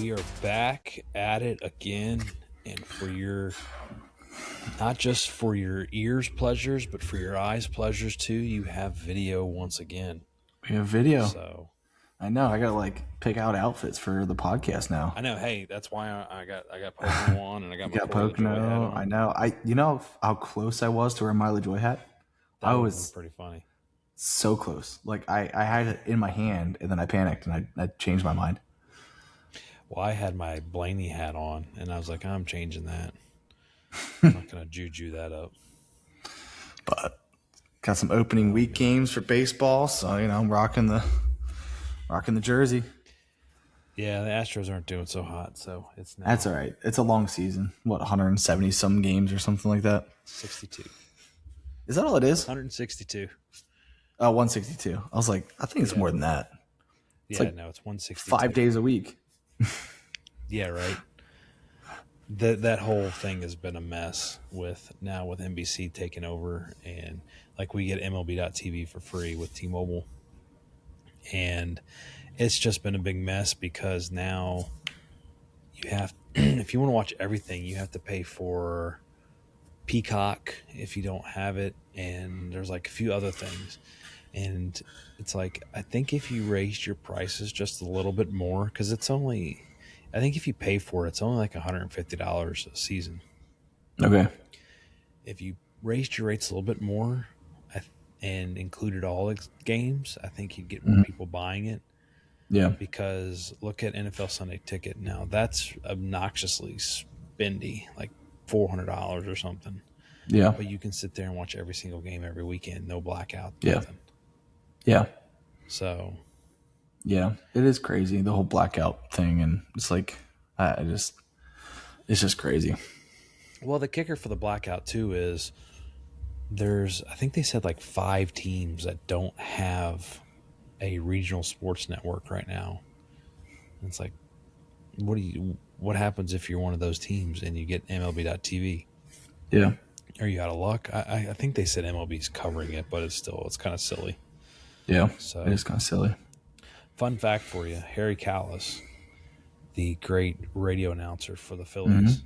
We are back at it again, and for your not just for your ears pleasures, but for your eyes pleasures too. You have video once again. We have video. So I know. I gotta pick out outfits for the podcast now. I know. Hey, that's why I got Pocono on, and I got my Pocono. Joy hat on. I know. You know how close I was to wear my Joy hat. That would have been pretty funny. So close. I had it in my hand, and then I panicked, and I changed my mind. Well, I had my Blaney hat on, and I was like, I'm changing that. I'm not gonna juju that up. But got some opening week games for baseball, so I'm rocking the jersey. Yeah, the Astros aren't doing so hot, so it's now. That's all right. It's a long season. 170 some games or something like that? 62. Is that all it is? 162. 162. I was like, I think it's more than that. It's it's 162. 5 days a week. Yeah, right. That whole thing has been a mess with NBC taking over, and we get MLB.TV for free with T-Mobile, and it's just been a big mess because now you have if you want to watch everything, you have to pay for Peacock if you don't have it, and there's a few other things, and it's I think if you raised your prices just a little bit more, because it's only, I think if you pay for it, it's only $150 a season. Okay. If you raised your rates a little bit more and included all the games, I think you'd get more people buying it. Yeah. Because look at NFL Sunday Ticket now. That's obnoxiously spendy, $400 or something. Yeah. But you can sit there and watch every single game every weekend, no blackout. Yeah. Nothing. Yeah. So. Yeah, it is crazy, the whole blackout thing, and it's it's just crazy. Well, the kicker for the blackout too is I think they said 5 teams that don't have a regional sports network right now. And it's what happens if you're one of those teams and you get MLB.TV? Yeah. Are you out of luck? I think they said MLB's covering it, but it's kind of silly. Yeah, so it is kind of silly. Fun fact for you, Harry Callis, the great radio announcer for the Phillies,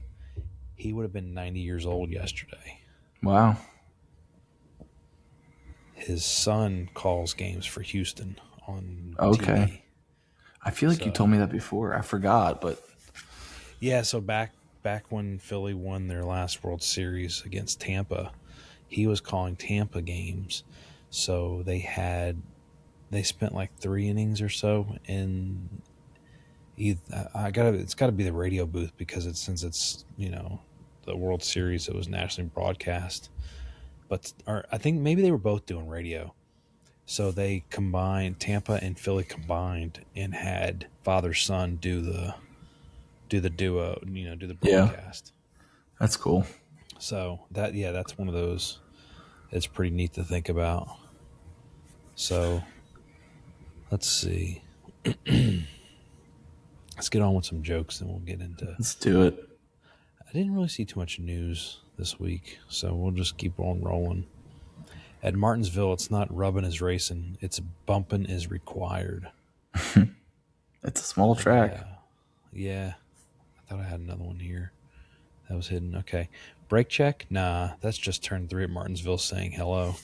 he would have been 90 years old yesterday. Wow. His son calls games for Houston on TV. I feel like you told me that before. I forgot, but... Yeah, so back when Philly won their last World Series against Tampa, he was calling Tampa games. So they spent 3 innings or so in it's got to be the radio booth, because since it's the World Series, it was nationally broadcast. But I think maybe they were both doing radio. So they combined, Tampa and Philly combined, and had father-son do the duo, do the broadcast. Yeah. That's cool. So that's one of those. It's pretty neat to think about. So let's see. Let's get on with some jokes, and we'll get into. Let's do it. I didn't really see too much news this week, so we'll just keep on rolling. At Martinsville, it's not rubbing is racing; it's bumping is required. It's a small track. Yeah. I thought I had another one here that was hidden. Okay, brake check? Nah, that's just turn 3 at Martinsville saying hello.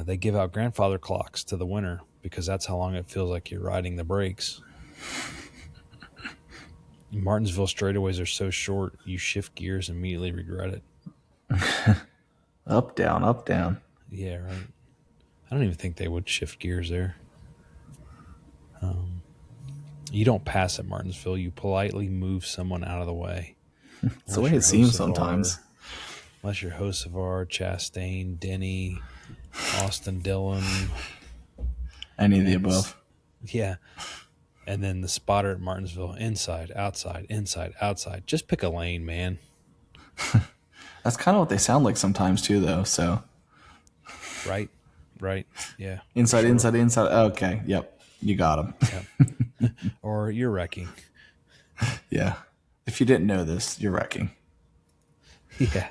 They give out grandfather clocks to the winner because that's how long it feels like you're riding the brakes. Martinsville straightaways are so short, you shift gears and immediately regret it. Up, down, up, down. Yeah, right. I don't even think they would shift gears there. You don't pass at Martinsville. You politely move someone out of the way. It's the way it seems sometimes. Unless you're Hocevar, Chastain, Denny, Austin Dillon. Any of the above. Yeah. And then the spotter at Martinsville, inside, outside, inside, outside. Just pick a lane, man. That's kind of what they sound like sometimes too, though. So. Right. Yeah. Inside, sure. Inside. Okay. Yep. You got them. Yep. Or you're wrecking. Yeah. If you didn't know this, you're wrecking. Yeah.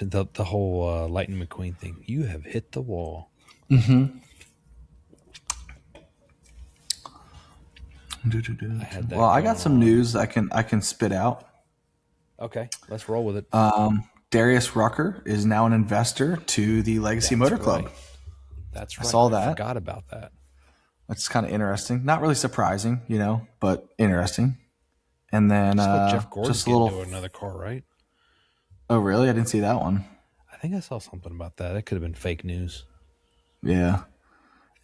The whole Lightning McQueen thing. You have hit the wall. Mm-hmm. I had Well, that I going got some on. news I can spit out. Okay, let's roll with it. Darius Rucker is now an investor to the Legacy That's Motor Club. right. That's I right. saw I that. forgot about that. That's kind of interesting. Not really surprising, but interesting. And then Just what Jeff Gordon's just a getting little. to another car, right? Oh, really? I didn't see that one. I think I saw something about that. It could have been fake news. Yeah.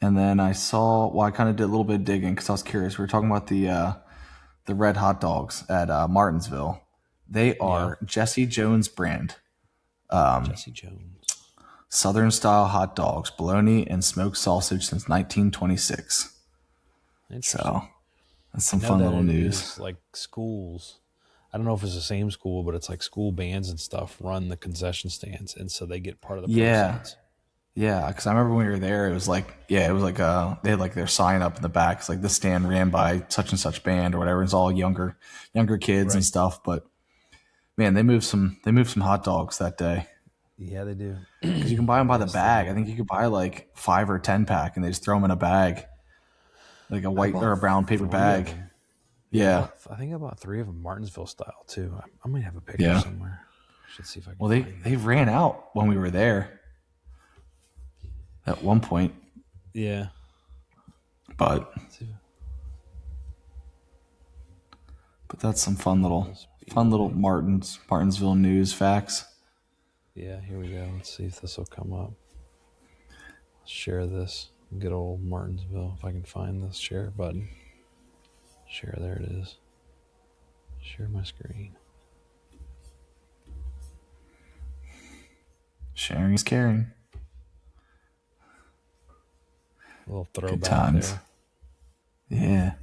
And then I saw. Well, I kind of did a little bit of digging because I was curious. We were talking about the red hot dogs at Martinsville. They Yeah. are Jesse Jones brand Jesse Jones. Southern style hot dogs, bologna and smoked sausage since 1926. Interesting. So that's I some know fun that little it news. is like schools. I don't know if it's the same school, but it's like school bands and stuff run the concession stands, and so they get part of the Yeah. proceeds. Yeah, because I remember when we were there, it was like, they had like their sign up in the back. It's like this stand ran by such and such band or whatever. It's all younger kids and Right. stuff. But man, they moved some hot dogs that day Yeah, they do. because you can buy them by the Yes, they bag. do. I think you could buy like 5 or 10 pack, and they just throw them in a bag, like a I white or bought a brown paper 3 of bag. them. Yeah, Yeah, I think I bought 3 of them Martinsville style too. I might have a picture yeah. somewhere. Should see if I can Well, they find they that. ran out when we were there at one point, Yeah. but Let's see. that's some fun little Martinsville news facts. Yeah, here we go. Let's see if this will come up. Let's share this. Good old Martinsville. If I can find this share button. Share, there it is. Share my screen. Sharing is caring. A little Good throwback times. there. Yeah.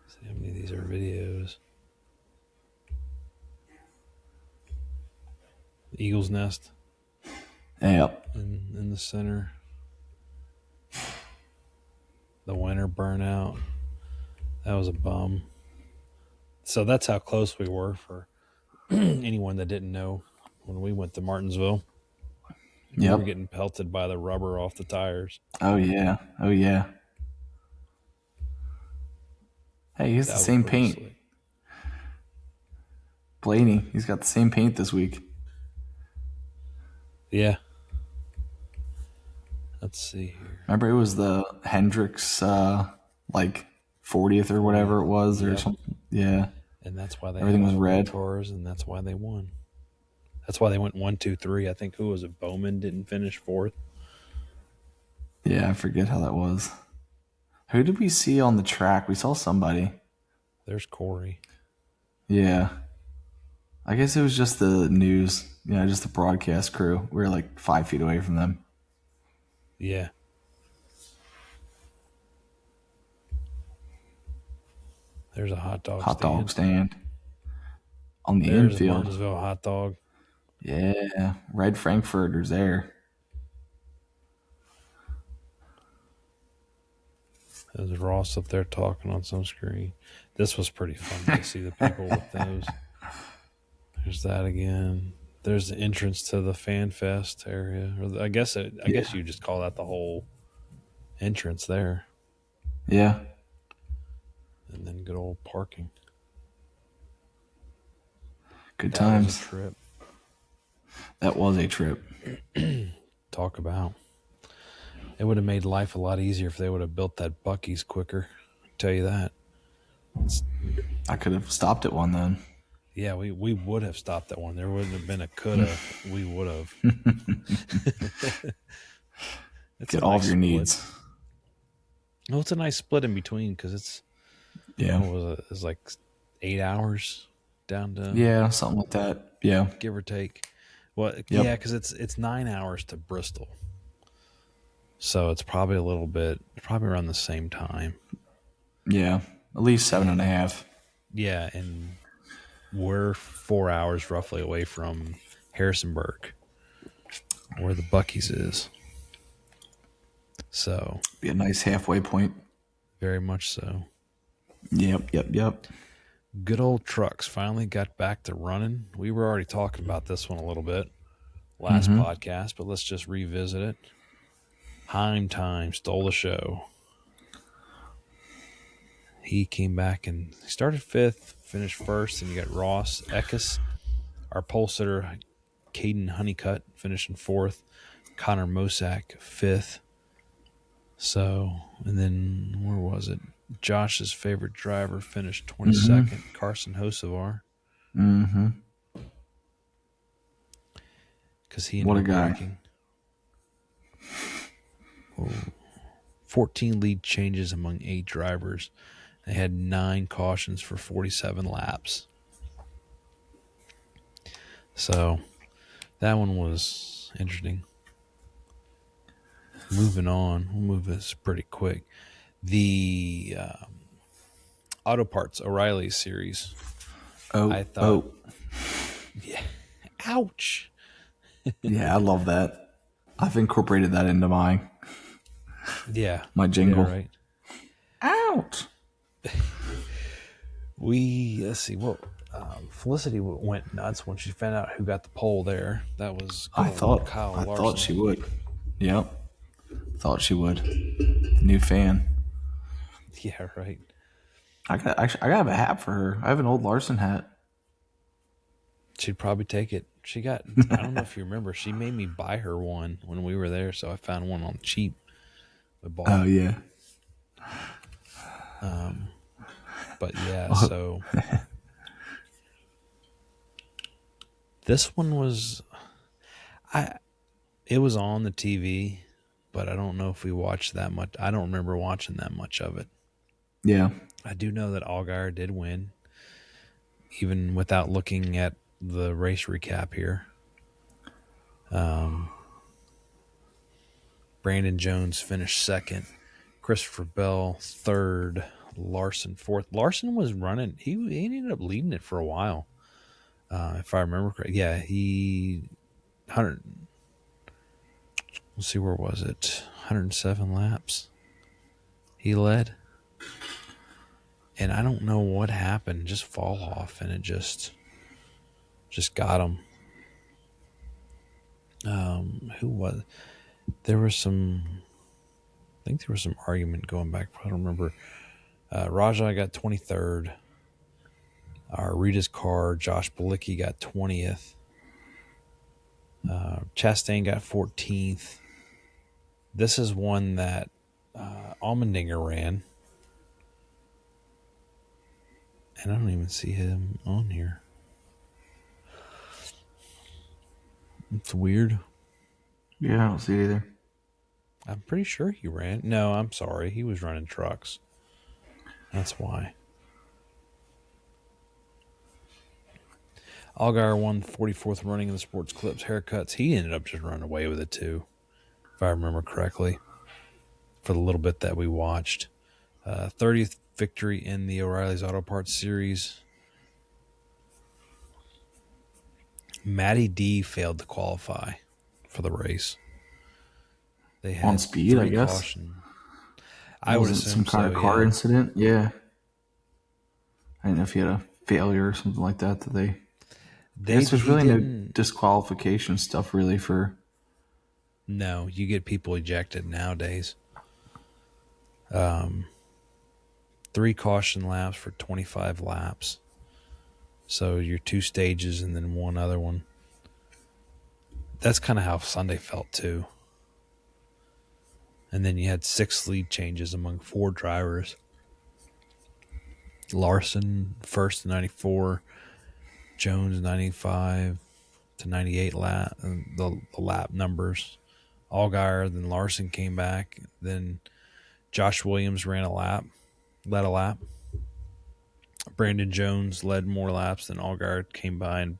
See how many of these are videos. Eagle's nest Yep. in the center. The winter burnout. That was a bum. So that's how close we were for anyone that didn't know when we went to Martinsville. We were Yep. getting pelted by the rubber off the tires. Oh yeah. Oh yeah. Hey, he has the That was same pretty paint. slick. Blaney, he's got the same paint this week. Yeah. Let's see here. Remember, it was the Hendricks, like 40th or whatever it was, or Yep. something. Yeah. And that's why they Everything had was all the red red. cars, and that's why they won. That's why they went 1, 2, 3. I think who was it? Bowman didn't finish 4th. Yeah, I forget how that was. Who did we see on the track? We saw somebody. There's Corey. Yeah. I guess it was just the news, just the broadcast crew. We were like 5 feet away from them. Yeah. There's a hot dog Hot stand. dog stand on the There's a infield. Martinsville hot dog. Yeah, red Frankfurters there. There's Ross up there talking on some screen. This was pretty fun to see the people with those. There's that again. There's the entrance to the Fan Fest area. Or I guess you just call that the whole entrance there. Yeah. And then good old parking. Good That times. was a trip. That was a trip. Talk about. It would have made life a lot easier if they would have built that Buc-ee's quicker. I can tell you that. I could have stopped at one then. Yeah, we would have stopped that one. There wouldn't have been a coulda. We would have. Get all of your needs. Well, it's a nice split in between because it's it's like 8 hours down to something like that. Yeah, give or take. Well, Yep. yeah, because it's 9 hours to Bristol, so it's probably probably around the same time. Yeah, at least 7.5. Yeah, and we're 4 hours roughly away from Harrisonburg, where the Buc-ee's is. So Be a nice halfway point. very much so. Yep. Good old trucks finally got back to running. We were already talking about this one a little bit last podcast, but let's just revisit it. Heim time stole the show. He came back and started fifth, finished first, and you got Ross Eckes, our pole sitter, Caden Honeycutt finishing fourth, Connor Mosack fifth. So, and then where was it? Josh's favorite driver finished 22nd, Carson Hocevar. Mm-hmm. Because he What ended a up guy. wrecking. 14 lead changes among 8 drivers. They had 9 cautions for 47 laps. So that one was interesting. Moving on, we'll move this pretty quick. The Auto Parts O'Reilly series. I thought, yeah, ouch. Yeah, I love that. I've incorporated that into my Yeah, jingle. yeah, right. Out. Let's see, what Felicity went nuts when she found out who got the pole there. That was good old Kyle Larson. Thought she would. Yep. Thought she would. New fan. Yeah, right. I gotta have a hat for her. I have an old Larson hat. She'd probably take it. She got, I don't know if you remember, she made me buy her one when we were there, so I found one on cheap. Oh, yeah. But yeah, so this one was, it was on the TV, but I don't know if we watched that much. I don't remember watching that much of it. Yeah. I do know that Allgaier did win, even without looking at the race recap here. Brandon Jones finished second. Christopher Bell third. Larson fourth. Larson was running. He ended up leading it for a while, if I remember correctly. Yeah, he 100. Let's see, where was it? 107 laps. He led, and I don't know what happened. Just fall off, and it just got him. Who was? There was some. I think there was some argument going back. I don't remember. Rajah got 23rd. Rita's car, Josh Balicki got 20th. Chastain got 14th. This is one that Allmendinger ran. And I don't even see him on here. It's weird. Yeah, I don't see it either. I'm pretty sure he ran. No, I'm sorry. He was running trucks. That's why. Allgaier won 44th running in the Sports Clips haircuts. He ended up just running away with it too, if I remember correctly, for the little bit that we watched. 30th victory in the O'Reilly's Auto Parts Series. Matty D failed to qualify for the race. They had on speed, I guess. Caution. I would assume some kind of car incident. Yeah. I didn't know if he had a failure or something like that. I guess there's really no disqualification stuff really for. No, you get people ejected nowadays. 3 caution laps for 25 laps. So your 2 stages and then one other one. That's kind of how Sunday felt too. And then you had 6 lead changes among 4 drivers. Larson first to 94, Jones 95 to 98 lap, the lap numbers. Allgaier, then Larson came back. Then Josh Williams led a lap. Brandon Jones led more laps than Allgaier, came by and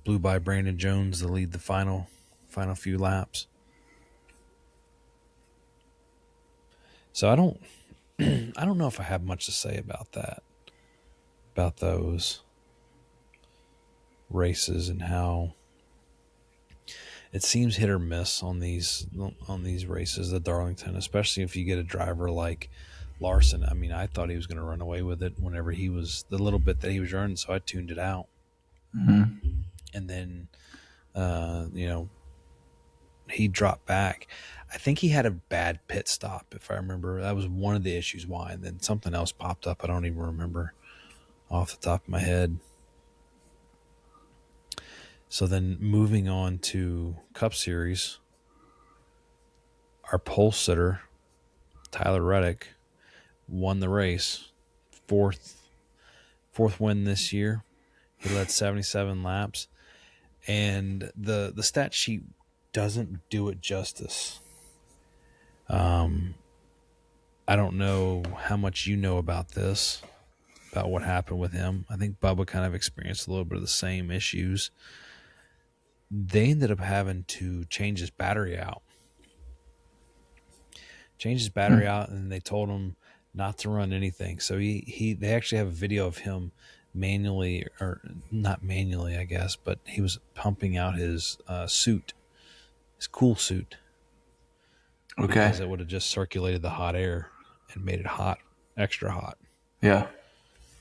blew by Brandon Jones to lead the final few laps. So I don't know if I have much to say about that, about those races and how it seems hit or miss on these races at Darlington, especially if you get a driver like Larson. I mean, I thought he was going to run away with it whenever he was the little bit that he was running, so I tuned it out. Mm-hmm. And then, he dropped back. I think he had a bad pit stop, if I remember. That was one of the issues why. And then something else popped up. I don't even remember off the top of my head. So then moving on to Cup Series, our pole sitter, Tyler Reddick, won the race. Fourth win this year. He led 77 laps. And the stat sheet doesn't do it justice. I don't know how much you know about this, about what happened with him. I think Bubba kind of experienced a little bit of the same issues. They ended up having to change his battery out. And they told him not to run anything. So they actually have a video of him manually, or not manually, I guess, but he was pumping out his suit, his cool suit, Okay. because it would have just circulated the hot air and made it hot, extra hot. Yeah.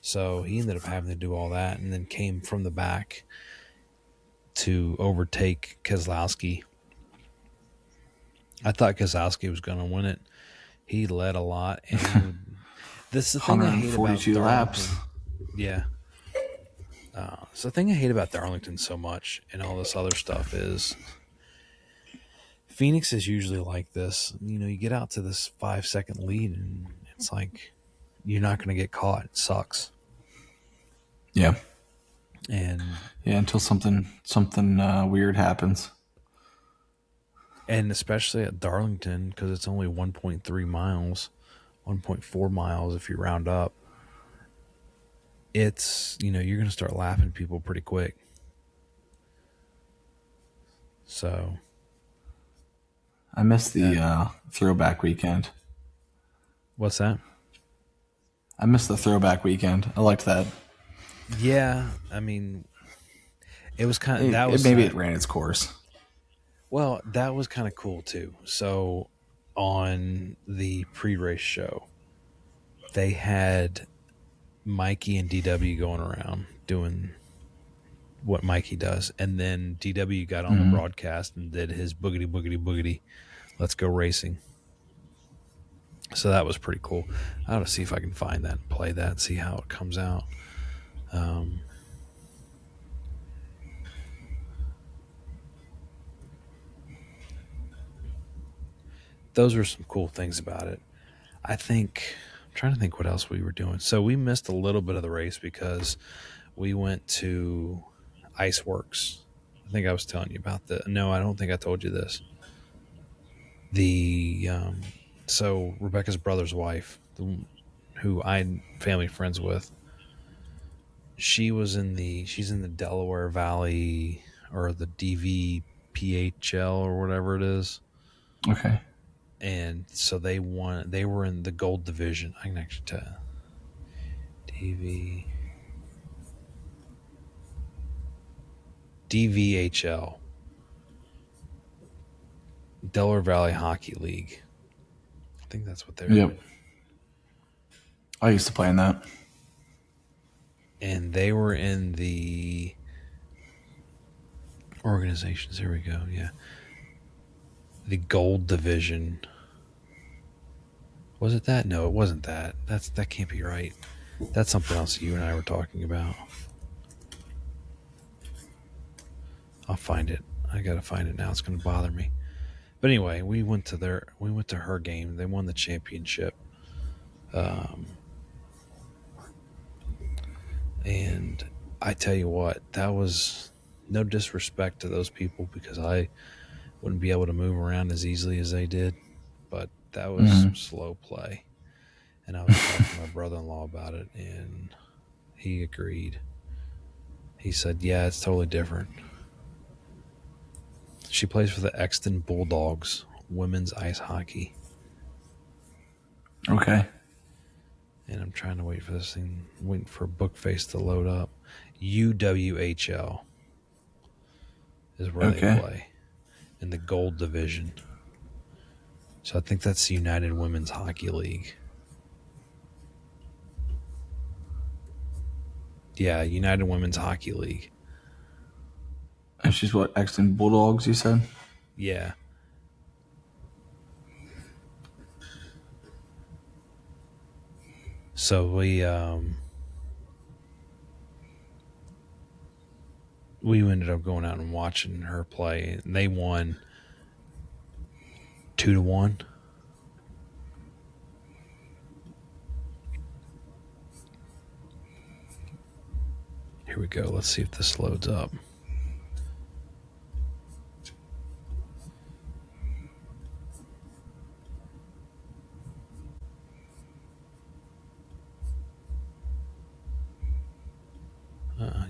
So he ended up having to do all that, and then came from the back to overtake Keselowski. I thought Keselowski was going to win it. He led a lot, and this is the thing I hate about 142 laps. Darlington. Yeah. So the thing I hate about Darlington so much and all this other stuff is Phoenix is usually like this. You know, you get out to this 5-second lead, and it's like you're not going to get caught. It sucks. Yeah. And yeah, until something weird happens. And especially at Darlington, because it's only 1.3 miles, 1.4 miles if you round up. It's, you're going to start lapping people pretty quick. So. I missed the throwback weekend. What's that? I missed the throwback weekend. I liked that. Yeah, I mean, it was kind of, it ran its course. Well, that was kind of cool too. So on the pre-race show, they had Mikey and DW going around doing what Mikey does, and then DW got on the broadcast and did his boogity boogity boogity, let's go racing. So that was pretty cool. I ought to see if I can find that and play that and see how it comes out. Those were some cool things about it. I'm trying to think what else we were doing. So we missed a little bit of the race because we went to Iceworks. I think I was telling you about that. No, I don't think I told you this. So Rebecca's brother's wife, who I'm family friends with, she's in the Delaware Valley, or the DVPHL or whatever it is. Okay. And so they were in the gold division. I can actually tell DVHL, Delaware Valley Hockey League. I think that's what they're in. I used to play in that. And they were in the organizations. Here we go. Yeah. The gold division. Was it that? No, it wasn't that. That can't be right. That's something else you and I were talking about. I'll find it. I gotta find it now. It's gonna bother me. But anyway, we went to her game. They won the championship. And I tell you what, that was no disrespect to those people, because I wouldn't be able to move around as easily as they did. But that was some slow play. And I was talking to my brother-in-law about it, and he agreed. He said, yeah, it's totally different. She plays for the Exton Bulldogs, women's ice hockey. Okay. And I'm trying to waiting for Bookface to load up. UWHL is where they play, in the gold division. So I think that's the United Women's Hockey League. Yeah, United Women's Hockey League. And she's what, Exton Bulldogs, you said? Yeah. So we ended up going out and watching her play, and they won 2-1. Here we go. Let's see if this loads up.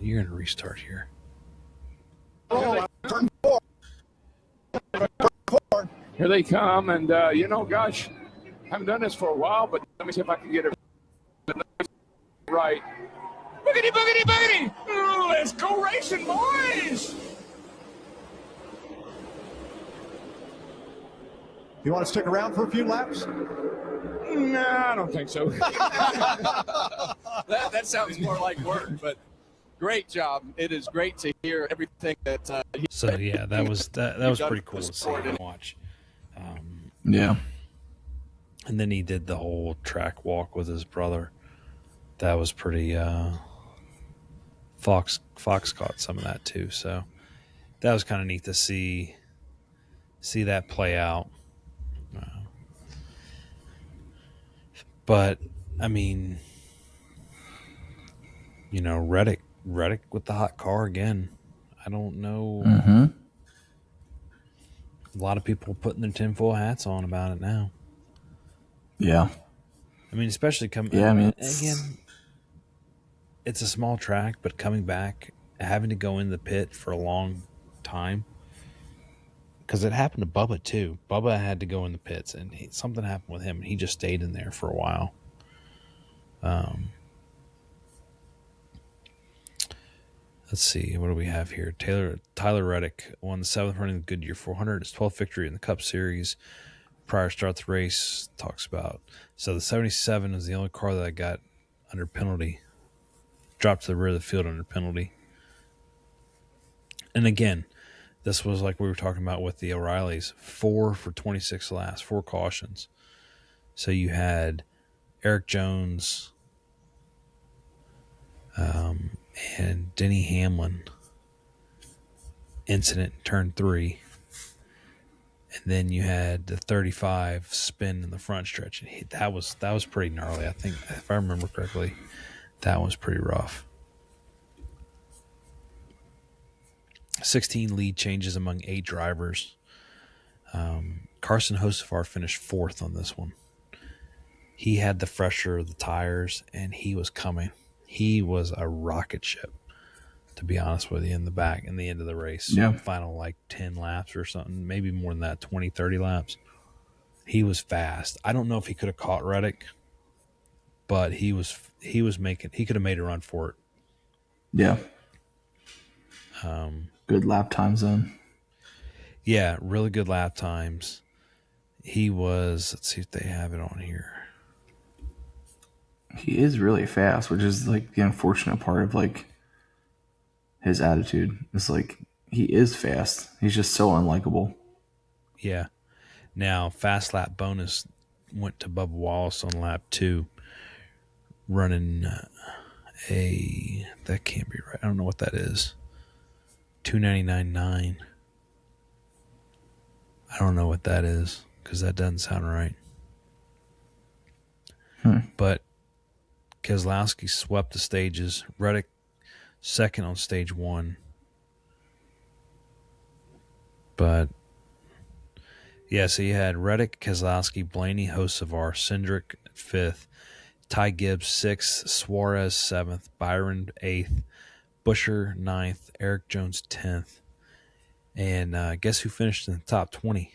You're going to restart here. Here they come, and gosh, I haven't done this for a while, but let me see if I can get it right. Boogity, boogity, boogity! Let's go racing, boys! You want to stick around for a few laps? Nah, I don't think so. That sounds more like work, but great job. It is great to hear everything that. So yeah, that was pretty cool to see and watch. Yeah. And then he did the whole track walk with his brother. That was pretty. Fox caught some of that too, so that was kind of neat to see that play out. But I mean, Reddick with the hot car again. I don't know. Mm-hmm. A lot of people putting their tinfoil hats on about it now. Yeah. I mean, especially coming. Yeah, I mean, again, it's a small track, but coming back, having to go in the pit for a long time. Because it happened to Bubba too. Bubba had to go in the pits, and something happened with him, and he just stayed in there for a while. Let's see, what do we have here? Tyler Reddick won the 7th running of the Goodyear 400, his 12th victory in the Cup Series. Prior start the race talks about. So the 77 is the only car that I got under penalty. Dropped to the rear of the field under penalty. And again, this was like we were talking about with the O'Reillys, 4 for 26 laps, 4 cautions. So you had Eric Jones and Denny Hamlin incident in turn 3. And then you had the 35 spin in the front stretch. That was pretty gnarly. I think, if I remember correctly, that was pretty rough. 16 lead changes among 8 drivers. Carson Hocevar finished 4th on this one. He had the fresher of the tires, and he was coming. He was a rocket ship, to be honest with you, in the end of the race. Yeah. Final 10 laps or something, maybe more than that, 20, 30 laps. He was fast. I don't know if he could have caught Reddick, but he could have made a run for it. Yeah. Good lap times then. Yeah, really good lap times. He was, let's see if they have it on here. He is really fast, which is the unfortunate part of his attitude. It's he is fast. He's just so unlikable. Yeah. Now, fast lap bonus went to Bubba Wallace on lap 2, running that can't be right. I don't know what that is. 299.9. I don't know what that is because that doesn't sound right. But Keselowski swept the stages. Reddick second on stage 1. But yeah, so you had Reddick, Keselowski, Blaney, Hocevar, Cindric 5th, Ty Gibbs 6th, Suarez 7th, Byron 8th, Buescher 9th, Eric Jones 10th. And guess who finished in the top 20?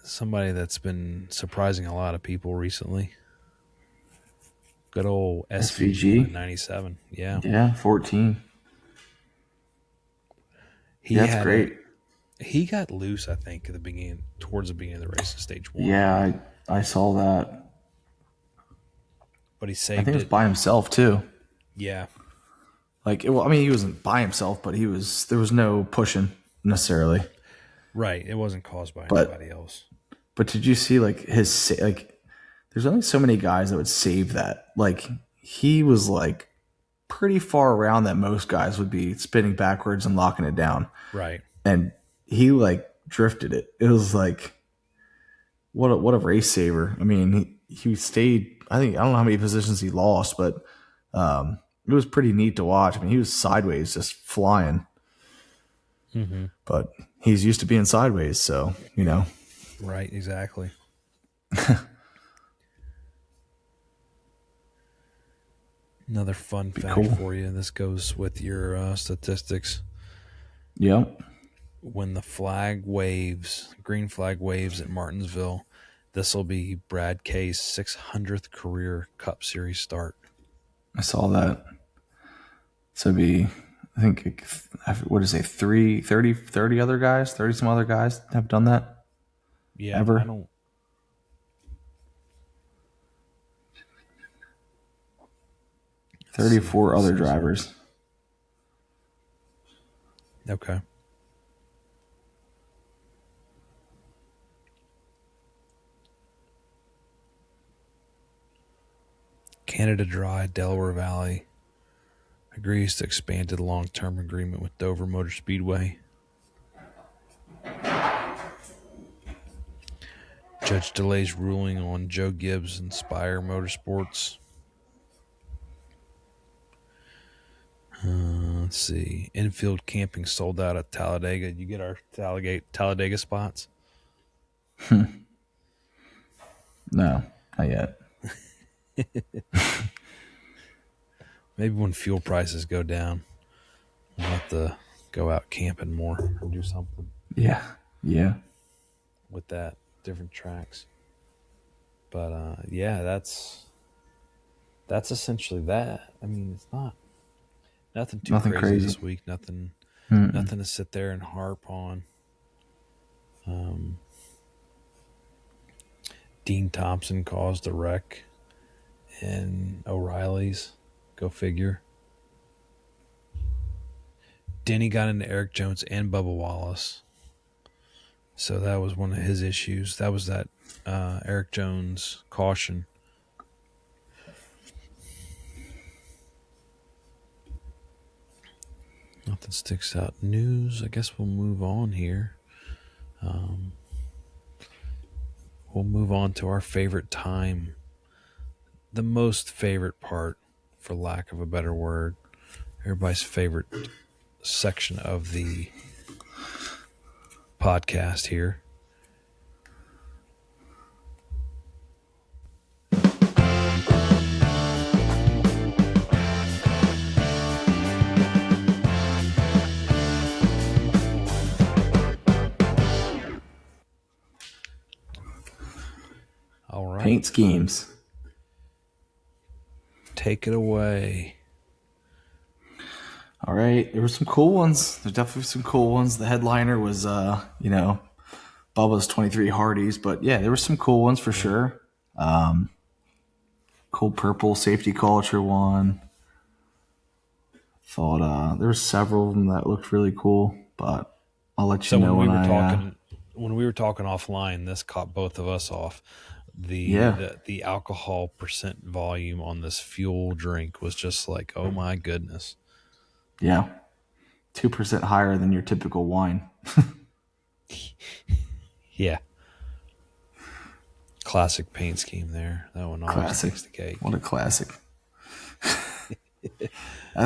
Somebody that's been surprising a lot of people recently. Good old SVG 97. Yeah. Yeah, 14. That's great. He got loose, I think, towards the beginning of the race in stage 1. Yeah, I saw that. But he saved it. I think it was by himself too. Yeah. He wasn't by himself, but there was no pushing necessarily. Right. It wasn't caused by anybody else. But did you see like there's only so many guys that would save that. Like he was like pretty far around that most guys would be spinning backwards and locking it down. Right. And he like drifted it. It was like what a race saver. I mean, he stayed. I don't know how many positions he lost, but it was pretty neat to watch. I mean, he was sideways, just flying. Mm-hmm. But he's used to being sideways, so Right. Exactly. Another fun fact cool. for you. This goes with your statistics. Yep. When the green flag waves at Martinsville, this will be Brad Kay's 600th career Cup Series start. I saw that. So it'd be, I think, what is it, 30 other guys, 30 some other guys have done that? Yeah, Ever? I don't. 34 other drivers. Okay. Canada Dry, Delaware Valley agrees to expanded long-term agreement with Dover Motor Speedway. Judge delays ruling on Joe Gibbs Inspire Motorsports. Let's see. Infield camping sold out at Talladega. You get our Talladega spots? No, not yet. Maybe when fuel prices go down, we'll have to go out camping more or do something Yeah. with that, different tracks. But yeah, that's essentially that. I mean, it's nothing too crazy this week. Nothing to sit there and harp on. Dean Thompson caused a wreck in O'Reilly's. Go figure. Denny got into Eric Jones and Bubba Wallace. So that was one of his issues. That was that Eric Jones caution. Nothing sticks out. News. I guess we'll move on here. We'll move on to our favorite time. The most favorite part, for lack of a better word. Everybody's favorite section of the podcast here. All right. Paint schemes. Take it away. All right. There were some cool ones. There's definitely some cool ones. The headliner was, Bubba's 23 Hardys. But yeah, there were some cool ones for sure. Cool purple safety culture one. Thought there were several of them that looked really cool, but I'll let you know when we were talking offline, this caught both of us off. The alcohol percent volume on this fuel drink was just like, oh my goodness. Yeah. 2% higher than your typical wine. Yeah. Classic paint scheme there. That one always takes the cake. What a classic.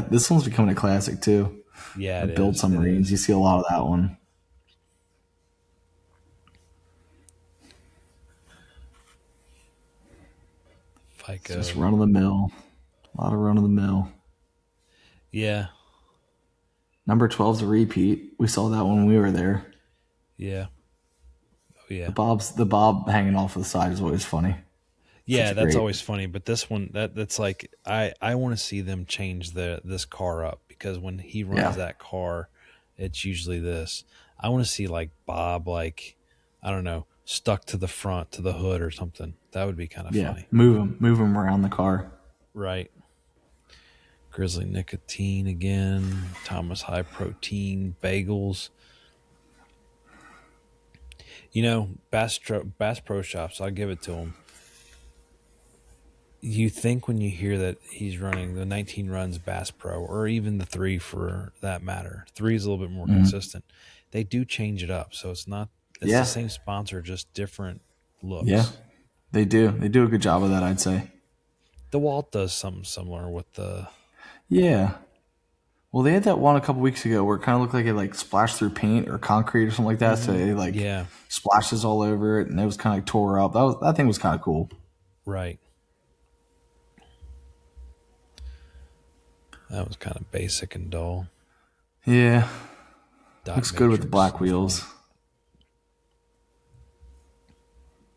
This one's becoming a classic too. Yeah, it Build is. submarines. You see a lot of that one. FICO. Just run of the mill. A lot of run of the mill. Yeah. Number 12's a repeat. We saw that when we were there. Yeah. Oh yeah. The Bob hanging off the side is always funny. Yeah, that's always funny. But this one, that's like I want to see them change this car up, because when he runs that car, it's usually this. I want to see like Bob, like, I don't know, stuck to the front, to the hood or something. That would be kind of funny. Move him around the car. Right. Grizzly Nicotine again. Thomas High Protein Bagels. Bass Pro Shops, I'll give it to him. You think when you hear that he's running the 19 runs Bass Pro, or even the 3 for that matter, 3 is a little bit more consistent. They do change it up, so it's the Yeah. same sponsor, just different Yeah. looks. They do. They do a good job of that, I'd say. DeWalt does something similar with the Yeah. Well, they had that one a couple weeks ago where it kind of looked like it like splashed through paint or concrete or something like that. So it like yeah, splashes all over it, and it was kind of like tore up. That thing was kind of cool. right. That was kind of basic and dull. Yeah, Dot looks good with the matrix black and wheels. front.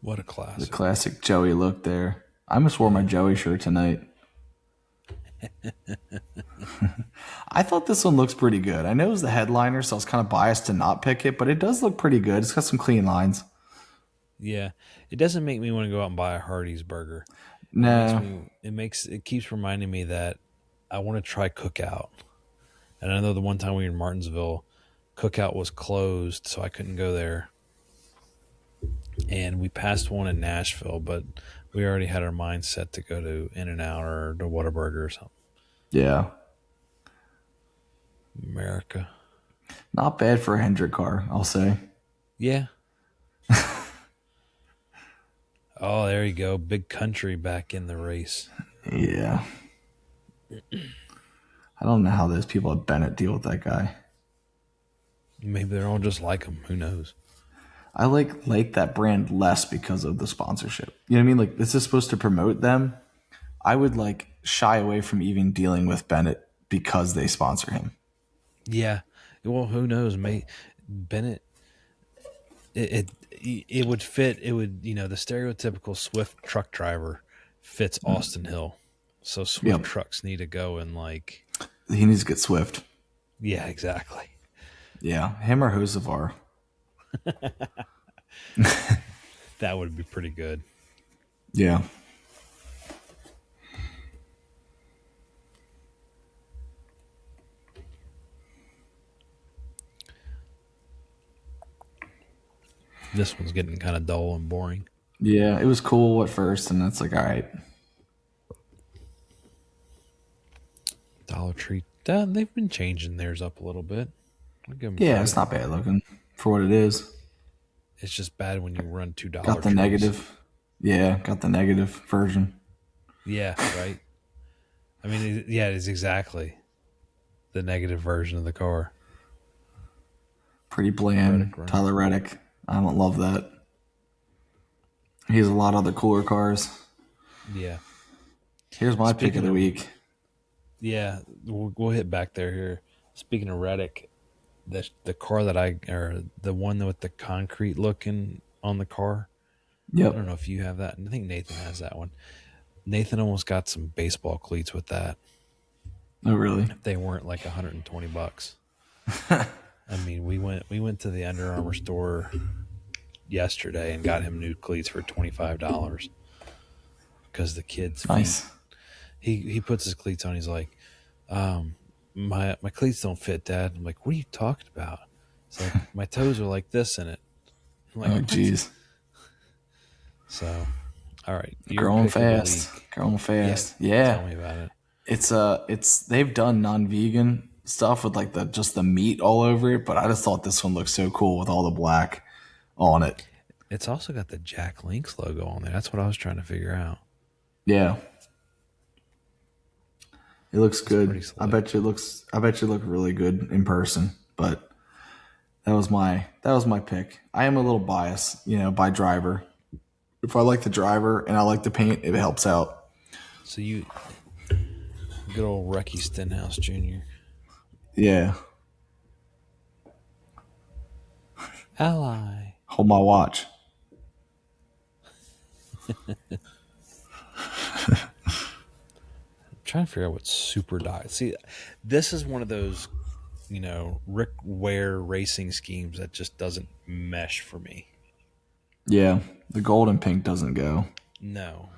What a The classic. classic Joey look there. I almost wore my Joey shirt tonight. I thought this one looks pretty good. I know it was the headliner, so I was kind of biased to not pick it, but it does look pretty good. It's got some clean lines. Yeah, it doesn't make me want to go out and buy a Hardee's burger. No. It keeps reminding me that I want to try Cookout. And I know the one time we were in Martinsville, Cookout was closed, so I couldn't go there. And we passed one in Nashville, but we already had our mind set to go to In-N-Out or to Whataburger or something. Yeah. America. Not bad for a Hendrick car, I'll say. Yeah. Oh, there you go. Big Country back in the race. Yeah. I don't know how those people at Bennett deal with that guy. Maybe they're all just like him. Who knows? I like that brand less because of the sponsorship. You know what I mean? Like, this is supposed to promote them. I would like shy away from even dealing with Bennett because they sponsor him. Yeah. Well, who knows? Bennett. It would fit. It would, the stereotypical Swift truck driver fits Austin Hill. So Swift trucks need to go and like. He needs to get Swift. Yeah, exactly. Yeah, him or Hosevar. That would be pretty good. Yeah. This one's getting kind of dull and boring. Yeah, it was cool at first, and it's like, all right. Dollar Tree. They've been changing theirs up a little bit. Yeah, it's not bad looking for what it is. It's just bad when you run $2. Got the negative. Yeah, got the negative version. Yeah, right. I mean, it is exactly the negative version of the car. Pretty bland. Tyler Reddick. I don't love that. He has a lot of other cooler cars. Yeah. Here's my pick of the week. Yeah, we'll hit back there here. Speaking of Reddick, the car or the one with the concrete looking on the car. Yep. I don't know if you have that. I think Nathan has that one. Nathan almost got some baseball cleats with that. Oh, really? If they weren't like $120. I mean, we went to the Under Armour store yesterday and got him new cleats for $25 because the kid's nice. Feet, he puts his cleats on. He's like, my cleats don't fit, Dad. I'm like, what are you talking about? It's like my toes are like this in it. I'm like, oh, jeez. So, all right, growing fast. Yeah. Tell me about it. It's they've done non-vegan stuff with like just the meat all over it, but I just thought this one looked so cool with all the black on it. It's also got the Jack Links logo on there. That's what I was trying to figure out. Yeah. It looks good. I bet you look really good in person, but that was my pick. I am a little biased, by driver. If I like the driver and I like the paint, it helps out. So you, good old Recky Stenhouse Jr. Yeah. Ally. Hold my watch. Trying to figure out what super diet. See, this is one of those, Rick Ware racing schemes that just doesn't mesh for me. Yeah, the gold and pink doesn't go. No.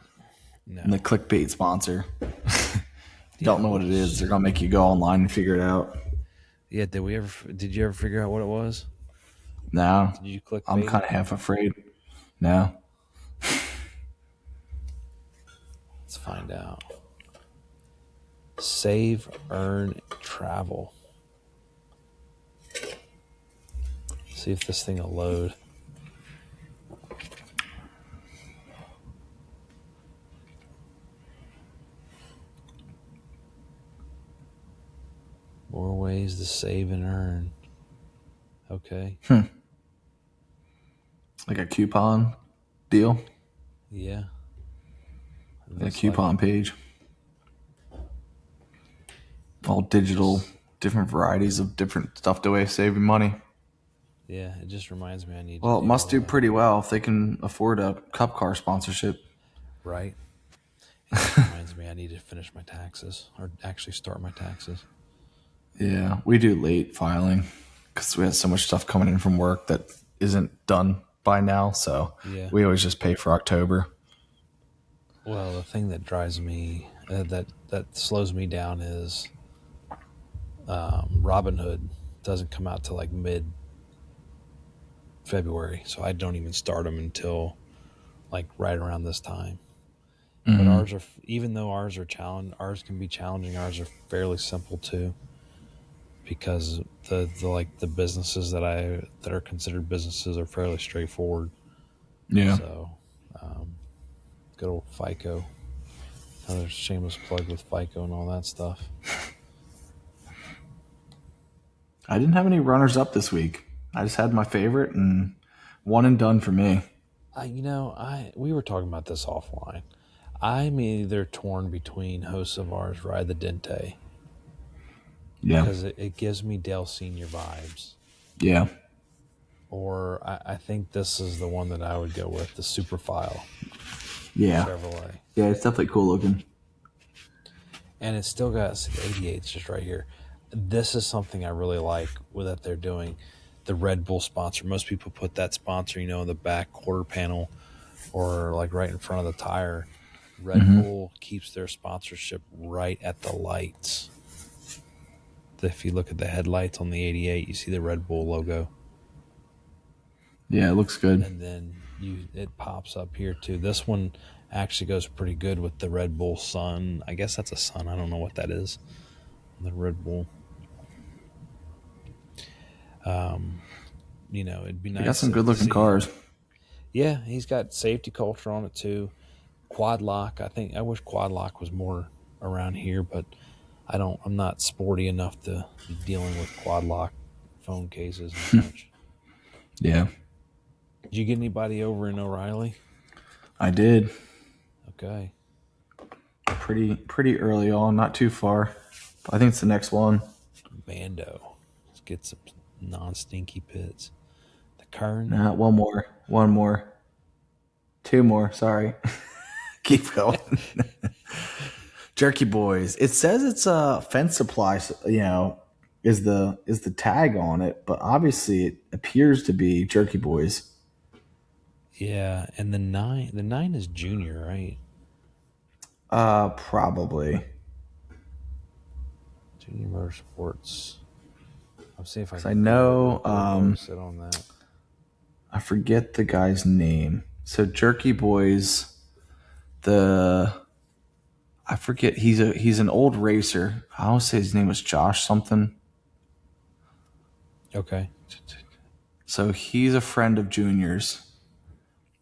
And the clickbait sponsor. Don't know what it is. They're gonna make you go online and figure it out. Yeah. Did you ever figure out what it was? No, Did you click? I'm kind of half afraid. No. Let's find out. Save, earn, travel. See if this thing will load. More ways to save and earn. Okay. Like a coupon deal? Yeah. A coupon page. All digital, different varieties of different stuff to save you money. Yeah, it just reminds me I need to Well, it must do pretty well if they can afford a cup car sponsorship. Right. It just reminds me I need to finish my taxes, or actually start my taxes. Yeah, we do late filing because we have so much stuff coming in from work that isn't done by now. So we always just pay for October. Well, the thing that drives me, that slows me down is Robinhood doesn't come out till like mid-February, so I don't even start them until like right around this time. But ours are, even though ours are ours can be challenging. Ours are fairly simple too, because the businesses that are considered businesses are fairly straightforward. Yeah. So, good old FICO. Another shameless plug with FICO and all that stuff. I didn't have any runners up this week. I just had my favorite and one and done for me. We were talking about this offline. I'm either torn between hosts of ours Ride the Dente. Yeah. Because it gives me Dale Senior vibes. Yeah. Or I think this is the one that I would go with, the Superfile. Yeah. Chevrolet. Yeah, it's definitely cool looking. And it's still got 88s just right here. This is something I really like that they're doing. The Red Bull sponsor. Most people put that sponsor, in the back quarter panel or like right in front of the tire. Red Bull keeps their sponsorship right at the lights. If you look at the headlights on the 88, you see the Red Bull logo. Yeah, it looks good. And then it pops up here too. This one actually goes pretty good with the Red Bull Sun. I guess that's a Sun. I don't know what that is. The Red Bull. It'd be nice. They got some good looking cars. Yeah, he's got safety culture on it too. Quad lock. I wish quad lock was more around here, but I'm not sporty enough to be dealing with quad lock phone cases and such. Yeah. Did you get anybody over in O'Reilly? I did. Okay. Pretty early on, not too far. I think it's the next one. Bando. Let's get some non-stinky pits. The Kern. Nah, one more. Two more, sorry. Keep going. Jerky Boys. It says it's a fence supply, is the tag on it, but obviously it appears to be Jerky Boys. Yeah, and the 9 is junior, right? Probably. Junior Motorsports. I'll see if I can. I know. Sit on that. I forget the guy's name. So Jerky Boys, I forget. He's an old racer. I want to say his name was Josh something. Okay. So he's a friend of Junior's,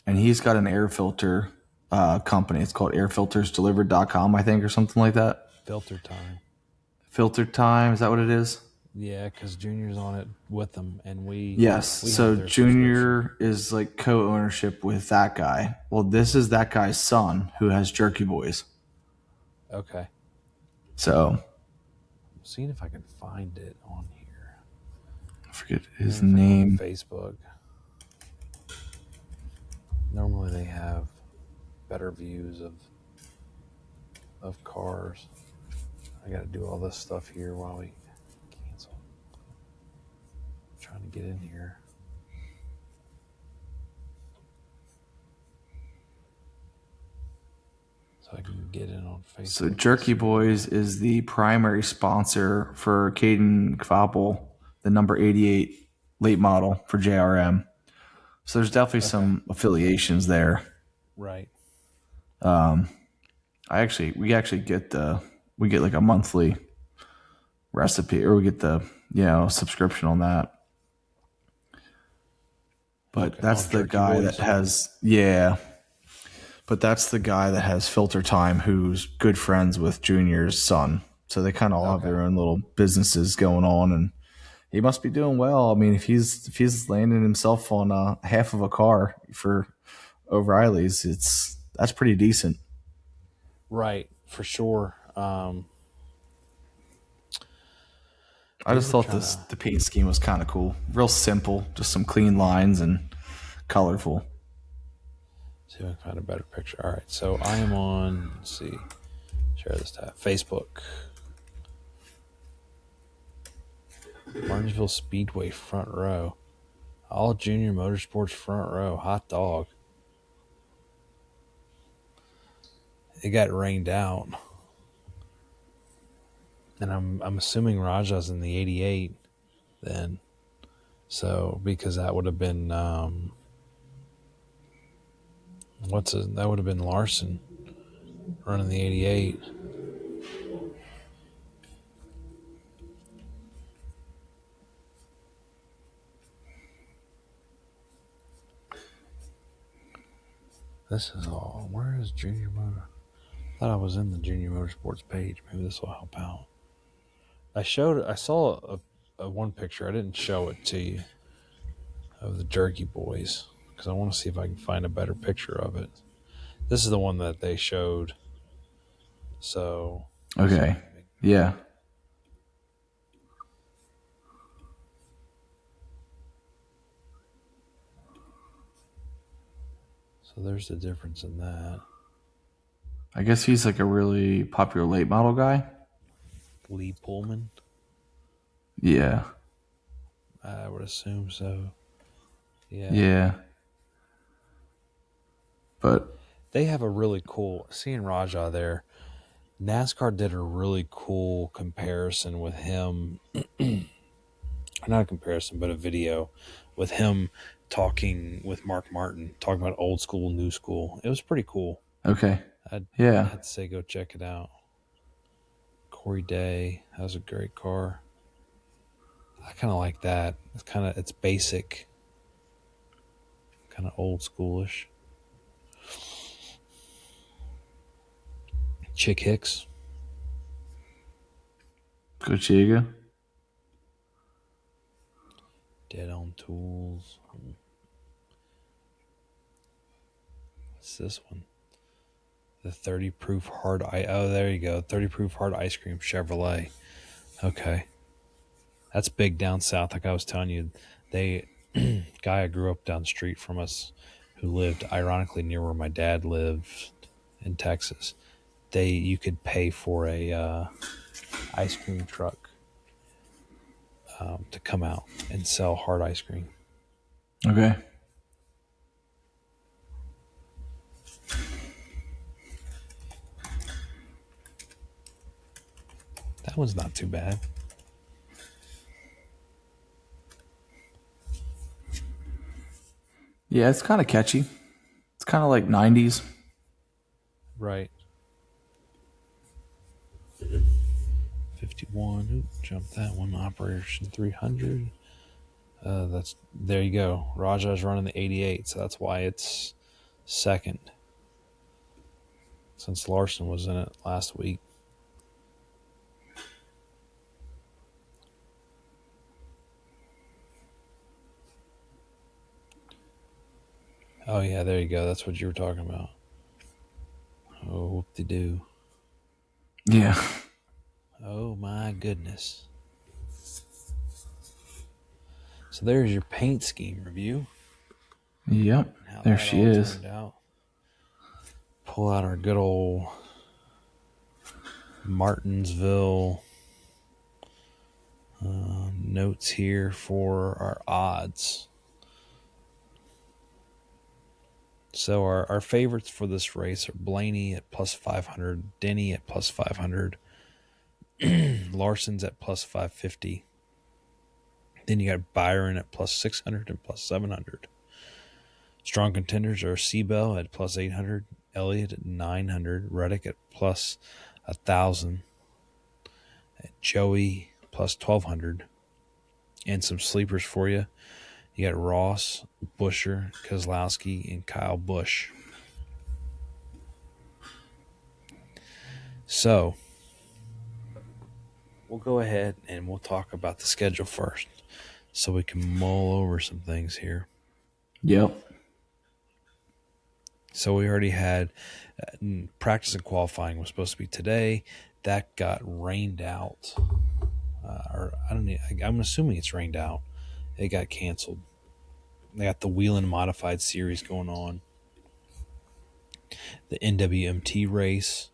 and he's got an air filter company. It's called airfiltersdelivered.com, I think, or something like that. Filter Time. Filter Time, is that what it is? Yeah, because Junior's on it with them, and we. Yes. So Junior is like co-ownership with that guy. Well, this is that guy's son who has Jerky Boys. Okay. So. I'm seeing if I can find it on here. I forget his name. Facebook. Normally they have better views of cars. I got to do all this stuff here while we cancel. I'm trying to get in here. So I can get in on Facebook. So Jerky Boys is the primary sponsor for Caden Kvapel, the number 88 late model for JRM. So there's definitely some affiliations there. Right. We actually get like a monthly recipe, or we get the subscription on that. But Okay. that's Oh, the Jerky guy Boys. that has But that's the guy that has Filter Time, who's good friends with Junior's son. So they kind of all have Okay. their own little businesses going on, and he must be doing well. I mean, if he's landing himself on half of a car for O'Reilly's, that's pretty decent. Right. For sure. I We just were thought trying to the paint scheme was kind of cool, real simple, just some clean lines and colorful. see if I can find a better picture. All right. So I am on, let's see, share this tab, Facebook. Martinsville Speedway front row. All Junior Motorsports front row. Hot dog. It got rained out. And I'm assuming Raja's in the 88 then. So because that would have been that would have been Larson running the 88. This is all. Where is Junior Motor? I thought I was in the Junior Motorsports page. Maybe this will help out. I saw a one picture. I didn't show it to you of the Jerky Boys because I want to see if I can find a better picture of it. This is the one that they showed. So Okay, yeah. So there's the difference in that. I guess he's like a really popular late model guy. Lee Pullman, Yeah. I would assume so. Yeah. Yeah. But They have a really cool, seeing Raja there, NASCAR did a really cool comparison with him. Not a comparison, but a video with him talking with Mark Martin, talking about old school, new school. It was pretty cool. okay. I'd Yeah. to say go check it out. Corey Day, that was a great car. I kind of like that. It's basic, kind of old schoolish. Chick Hicks. Go Chiga. Dead on Tools. What's this one? The 30 proof hard ice. Oh, there you go. 30 proof hard ice cream Chevrolet. Okay. That's big down south. Like I was telling you, guy I grew up down the street from us who lived ironically near where my dad lived in Texas. You could pay for a ice cream truck to come out and sell hard ice cream. Okay. That one's not too bad. Yeah, it's kind of catchy. It's kind of like 90s. Right. 51. Ooh, jump that one. Operation 300. There you go. Raja's running the 88, so that's why it's second. Since Larson was in it last week. Oh yeah, there you go. That's what you were talking about. Oh, whoop-de-doo. Yeah. Oh my goodness. So there's your paint scheme review. Yep. How There that she all is. turned out. Pull out our good old Martinsville notes here for our odds. So our favorites for this race are Blaney at plus 500, Denny at plus 500, Larson's at plus 550. Then you got Byron at plus 600 and plus 700. Strong contenders are Seabell at plus 800, Elliott at 900, Reddick at plus 1,000, Joey plus 1,200. And some sleepers for you. You got Ross, Busher, Kozlowski, and Kyle Busch. So we'll go ahead and we'll talk about the schedule first so we can mull over some things here. Yep. So we already had practice and qualifying was supposed to be today. That got rained out. I'm assuming it's rained out. It got canceled. They got the Wheeling Modified Series going on. The NWMT race.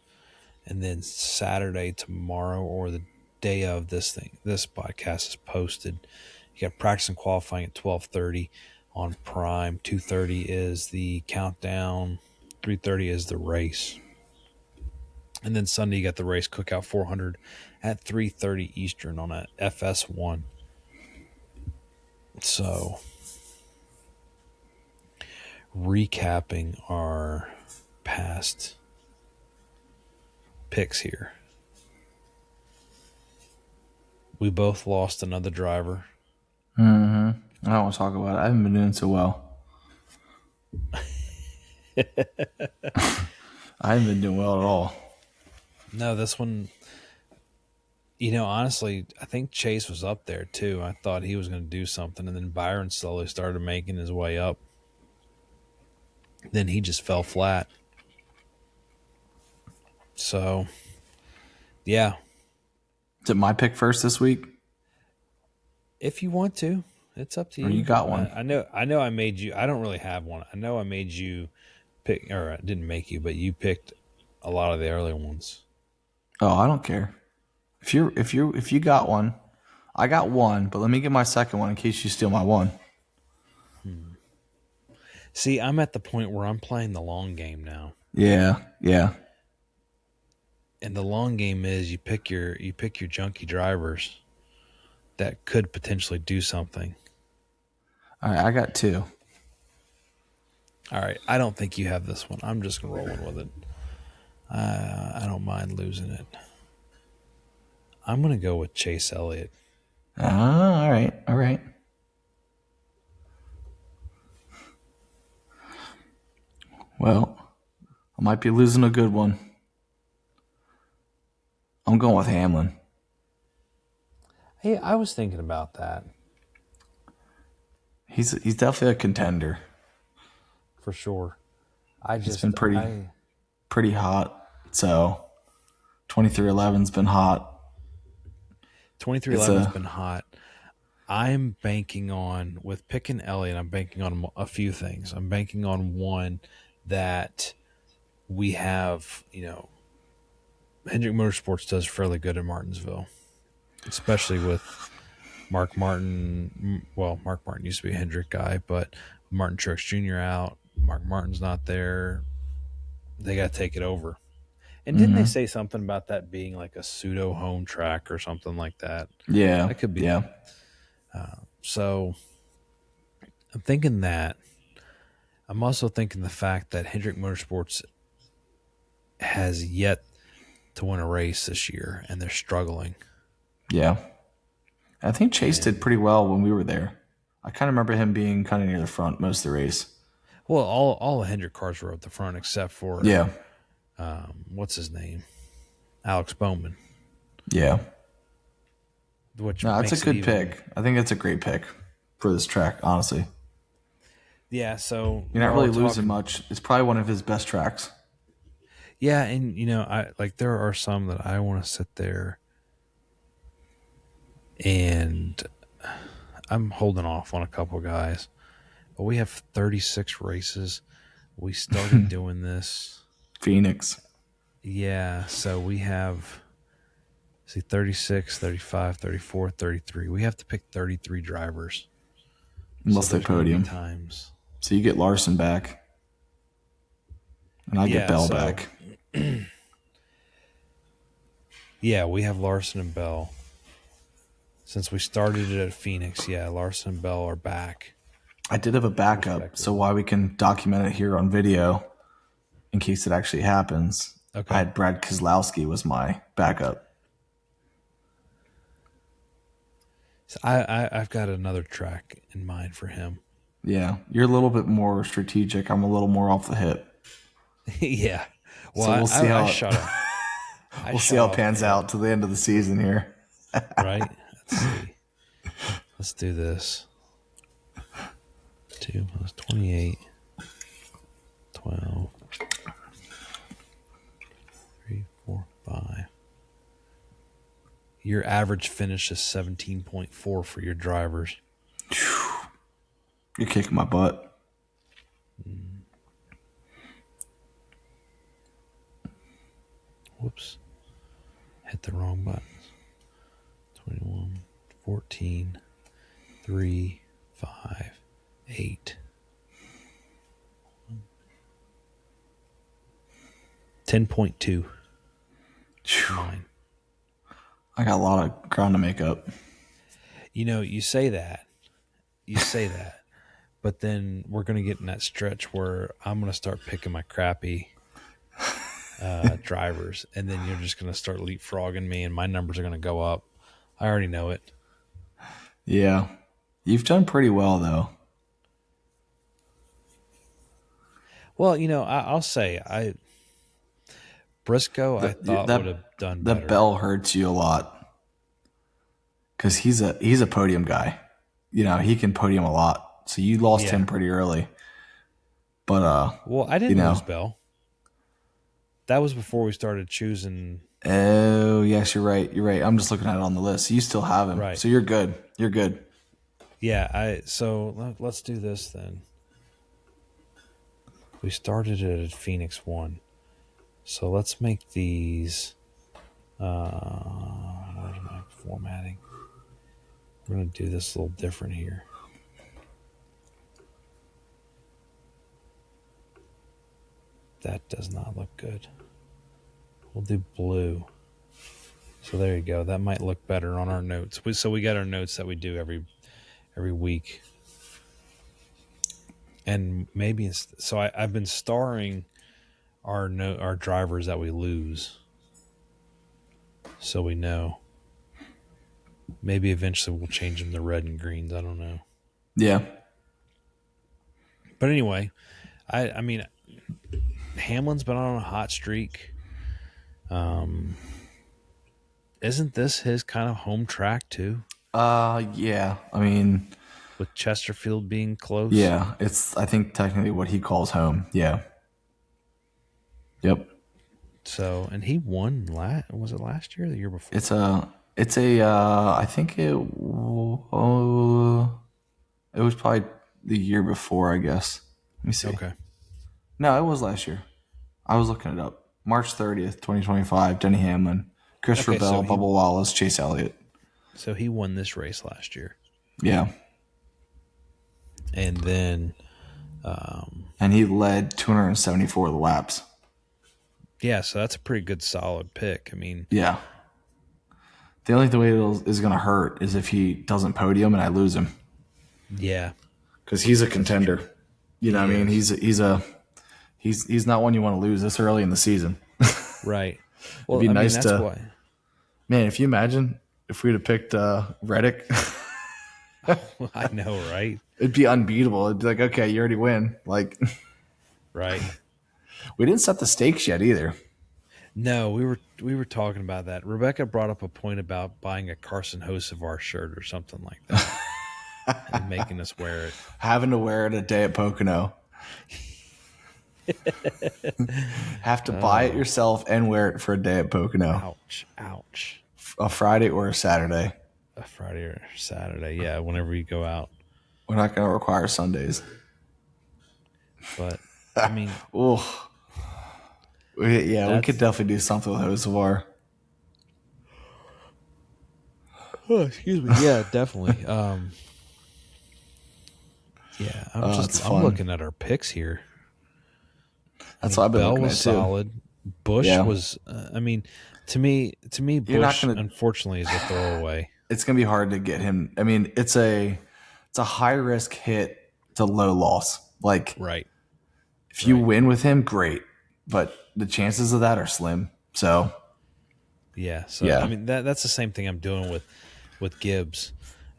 And then Saturday, tomorrow, or the day of this podcast is posted. You got practice and qualifying at 12:30 on Prime. 2:30 is the countdown. 3:30 is the race. And then Sunday, you got the race Cookout 400 at 3:30 Eastern on a FS1. So, recapping our past picks here. We both lost another driver. Mm-hmm. I don't want to talk about it. I haven't been doing so well. I haven't been doing well at all. No, this one, honestly, I think Chase was up there too. I thought he was going to do something, and then Byron slowly started making his way up. Then he just fell flat. So, yeah. Is it my pick first this week? If you want to, it's up to you. Or you got one? I know I made you. I don't really have one. I know I made you pick, or I didn't make you, but you picked a lot of the early ones. Oh, I don't care. If you got one, I got one, but let me get my second one in case you steal my one. See, I'm at the point where I'm playing the long game now. Yeah. And the long game is you pick your junkie drivers that could potentially do something. All right, I got two. All right, I don't think you have this one. I'm just rolling with it. I don't mind losing it. I'm going to go with Chase Elliott. All right. Well, I might be losing a good one. I'm going with Hamlin. Hey, I was thinking about that. He's definitely a contender. For sure. It's been pretty hot. So 2311's been hot. 2311's been hot. I'm banking on, with picking Elliott, I'm banking on a few things. I'm banking on one that we have, Hendrick Motorsports does fairly good in Martinsville, especially with Mark Martin. Well, Mark Martin used to be a Hendrick guy, but Martin Truex Jr. out. Mark Martin's not there. They got to take it over. And didn't they say something about that being like a pseudo home track or something like that? Yeah. That could be. Yeah. So I'm thinking that. I'm also thinking the fact that Hendrick Motorsports has yet to win a race this year, and they're struggling. Yeah. I think Chase did pretty well when we were there. I kind of remember him being kind of near the front most of the race. Well, all the Hendrick cars were at the front except for what's his name, Alex Bowman. Yeah. No, it's a good pick. I think it's a great pick for this track, honestly. Yeah, so you're not really losing much. It's probably one of his best tracks. Yeah, and there are some that I want to sit there and I'm holding off on a couple guys. But we have 36 races. We started doing this. Phoenix. Yeah, so we have 36, 35, 34, 33. We have to pick 33 drivers. Unless they podium. Times. So you get Larson back. And I get Bell back. Yeah, we have Larson and Bell. Since we started it at Phoenix, yeah, Larson and Bell are back. I did have a backup, so why we can document it here on video in case it actually happens. Okay. I had Brad Keselowski was my backup. So I've got another track in mind for him. Yeah, you're a little bit more strategic. I'm a little more off the hip. Yeah. Well, So we'll see how we'll see how it pans out to the end of the season here. Right? Let's see. Let's do this. 2 plus 28. 12. 3, 4, 5. Your average finish is 17.4 for your drivers. You're kicking my butt. Whoops. Hit the wrong buttons. 21, 14, 3, 5, 8. 10.2. Mine. I got a lot of ground to make up. You know, you say that, but then we're going to get in that stretch where I'm going to start picking my crappy drivers, and then you're just going to start leapfrogging me, and my numbers are going to go up. I already know it. Yeah. You've done pretty well, though. Well, you know, I'll say Briscoe, I thought would have done better. The bell hurts you a lot because he's a podium guy. You know, he can podium a lot. So you lost him pretty early. But well, I didn't lose Bell. That was before we started choosing. Oh yes, you're right. You're right. I'm just looking at it on the list. You still have him, right? So you're good. You're good. Yeah. So let's do this then. We started it at Phoenix 1. So let's make these. Where's my formatting? We're going to do this a little different here. That does not look good. We'll do blue. So there you go. That might look better on our notes. So we got our notes that we do every week. And maybe I've been starring our drivers that we lose, so we know. Maybe eventually we'll change them to red and greens. I don't know. Yeah. But anyway, I mean, Hamlin's been on a hot streak. Isn't this his kind of home track too? Yeah. I mean, with Chesterfield being close. Yeah, it's I think technically what he calls home. Yeah. Yep. So, and he won was it last year or the year before? It's a I think it was probably the year before, I guess. Let me see. Okay. No, it was last year. I was looking it up. March 30th, 2025, Denny Hamlin, Christopher Bell, Bubba Wallace, Chase Elliott. So he won this race last year. Yeah. And then and he led 274 of the laps. Yeah, so that's a pretty good solid pick. I mean, yeah. The only way it is going to hurt is if he doesn't podium and I lose him. Yeah. Cuz he's a contender. You know what I mean? He's not one you want to lose this early in the season. Right. Well, it'd be nice that's why. Man, if you imagine if we'd have picked Reddick. I know, right? It'd be unbeatable. It'd be like, okay, you already win. Like, right. We didn't set the stakes yet either. No, we were talking about that. Rebecca brought up a point about buying a Carson Hocevar shirt or something like that, and making us wear it. Having to wear it a day at Pocono. Have to buy it yourself and wear it for a day at Pocono. Ouch. A Friday or a Saturday. A Friday or Saturday, yeah, whenever you go out. We're not going to require Sundays. But, I mean... we could definitely do something with Hocevar. Oh, excuse me. Yeah, definitely. Yeah, I'm looking at our picks here. That's what I've been Bell looking was at solid. Bush was. To me, Bush unfortunately is a throwaway. it's going to be hard to get him. I mean, it's a high risk hit to low loss. Like Right. if you win with him, great, but the chances of that are slim. So Yeah. So yeah, I mean that's the same thing I'm doing with Gibbs.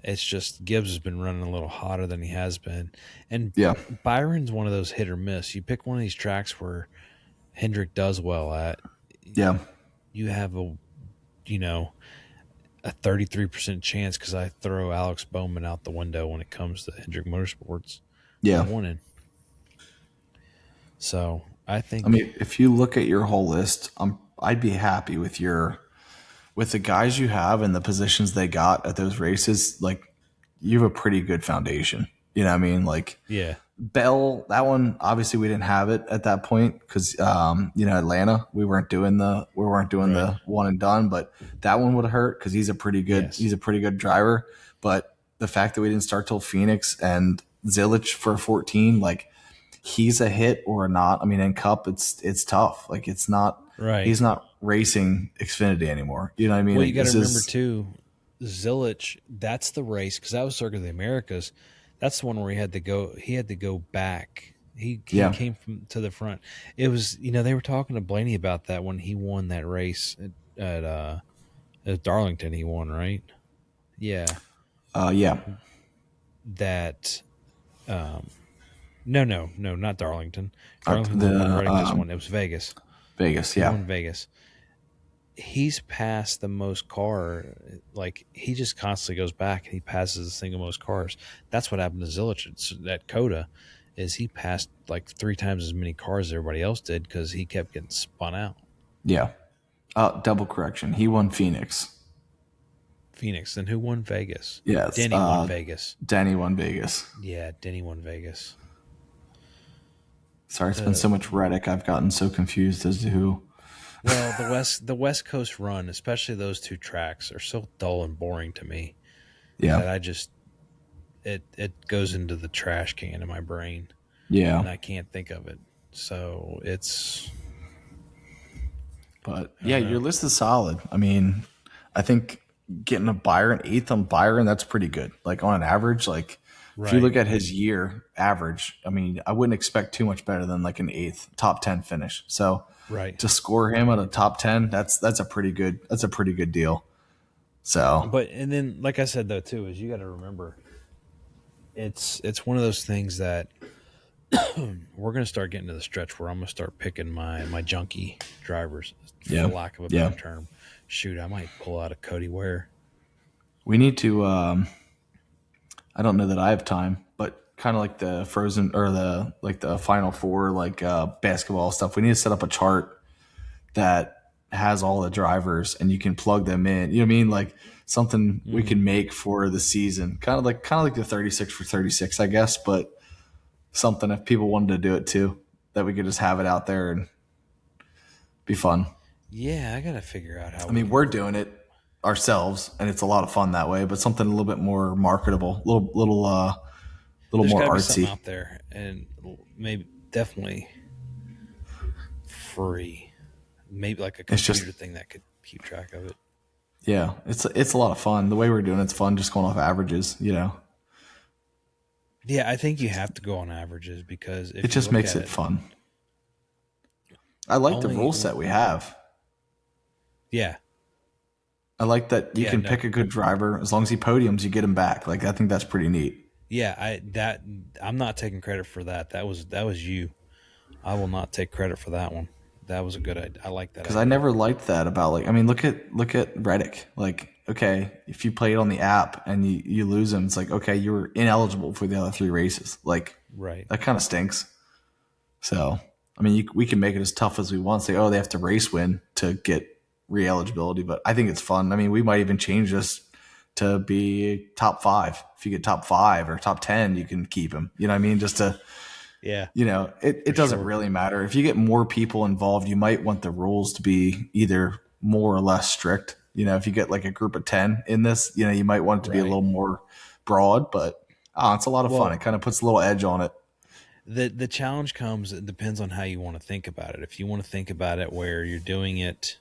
It's just Gibbs has been running a little hotter than he has been, and yeah, Byron's one of those hit or miss. You pick one of these tracks where Hendrick does well at, yeah, you have a 33% chance because I throw Alex Bowman out the window when it comes to Hendrick Motorsports yeah. of winning. So I I think, mean, if you look at your whole list, I'd be happy with the guys you have and the positions they got at those races. Like, you have a pretty good foundation. You know what I mean? Like yeah, Bell, that one obviously we didn't have it at that point because Atlanta we weren't doing the right. one and done, but that one would have hurt because he's a pretty Yes. good driver. But the fact that we didn't start till Phoenix and Zilich for 14, like he's a hit or not. I mean, in Cup it's tough. Like it's not Right. he's not racing Xfinity anymore. You know what I mean? Well, Like, you got to this remember is too, Zilich. That's the race because that was Circuit of the Americas. That's the one where he had to go. He had to go back. He yeah. came from to the front. It was they were talking to Blaney about that when he won that race at Darlington. He won, right? Yeah. Yeah. That. No, not Darlington. Darlington's the one The Reddick just won. It was Vegas. Vegas, He yeah. won Vegas. He's passed the most like he just constantly goes back and he passes the single most cars. That's what happened to Zilich at Coda, is he passed like 3 times as many cars as everybody else did because he kept getting spun out. Yeah. Double correction. He won Phoenix. Phoenix. Then who won Vegas? Yes. Denny won Vegas. Danny won Vegas. Yeah, Denny won Vegas. Sorry, it's been so much Reddick. I've gotten so confused as to who. Well, the West Coast run, especially those 2 tracks, are so dull and boring to me that Yeah. I just it goes into the trash can in my brain. And Yeah. I can't think of it. So it's. But yeah, your list is solid. I mean, I think getting a Byron 8th on Byron, that's pretty good. Like on an average, like if you Right. look at his year average, I mean, I wouldn't expect too much better than like an 8th top 10 finish. So Right. to score him at a top 10, that's a pretty good deal. So But and then like I said though too, is you got to remember it's one of those things that we're going to start getting to the stretch where I'm going to start picking my junkie drivers, Yeah. for lack of a Yeah. better term. Shoot, I might pull out a Cody Ware. we need to I don't know that I have time, but kind of like the Frozen or the Final Four, like basketball stuff. We need to set up a chart that has all the drivers and you can plug them in. You know what I mean? Like something we can make for the season, kind of like the 36 for 36, I guess, but something if people wanted to do it too, that we could just have it out there and be fun. Yeah, I got to figure out how. I mean, we're doing it ourselves, and it's a lot of fun that way. But something a little bit more marketable, little there's more got to be something artsy. out there, and maybe definitely free. Maybe like a It's just- computer thing that could keep track of it. Yeah, it's a lot of fun. The way we're doing it's fun, just going off averages. You know, Yeah, I think you have to go on averages because if it just makes it fun. I like the Only- rule set we have. Yeah, I like that you Yeah, can no. pick a good driver as long as he podiums, you get him back. Like I think that's pretty neat. yeah. I'm not taking credit for that. That was you. I will not take credit for that one. That was a good idea. I like that. Because I never liked that about like I mean look at Reddick. Like okay, if you play it on the app and you lose him, it's like okay, you were ineligible for the other 3 races. Like Right. that kind of stinks. So I mean we can make it as tough as we want. Say oh they have to race win to get re-eligibility, but I think it's fun. I mean we might even change this to be top 5. If you get top 5 or top 10, you can keep him. You know what I mean? Just to Yeah. you know, it doesn't really matter. If you get more people involved, you might want the rules to be either more or less strict. You know, if you get like a group of 10 in this, you know, you might want it to be a Right. little more broad, but it's a lot of fun. It kind of puts a little edge on it. The challenge comes. It depends on how you want to think about it. If you want to think about it where you're doing it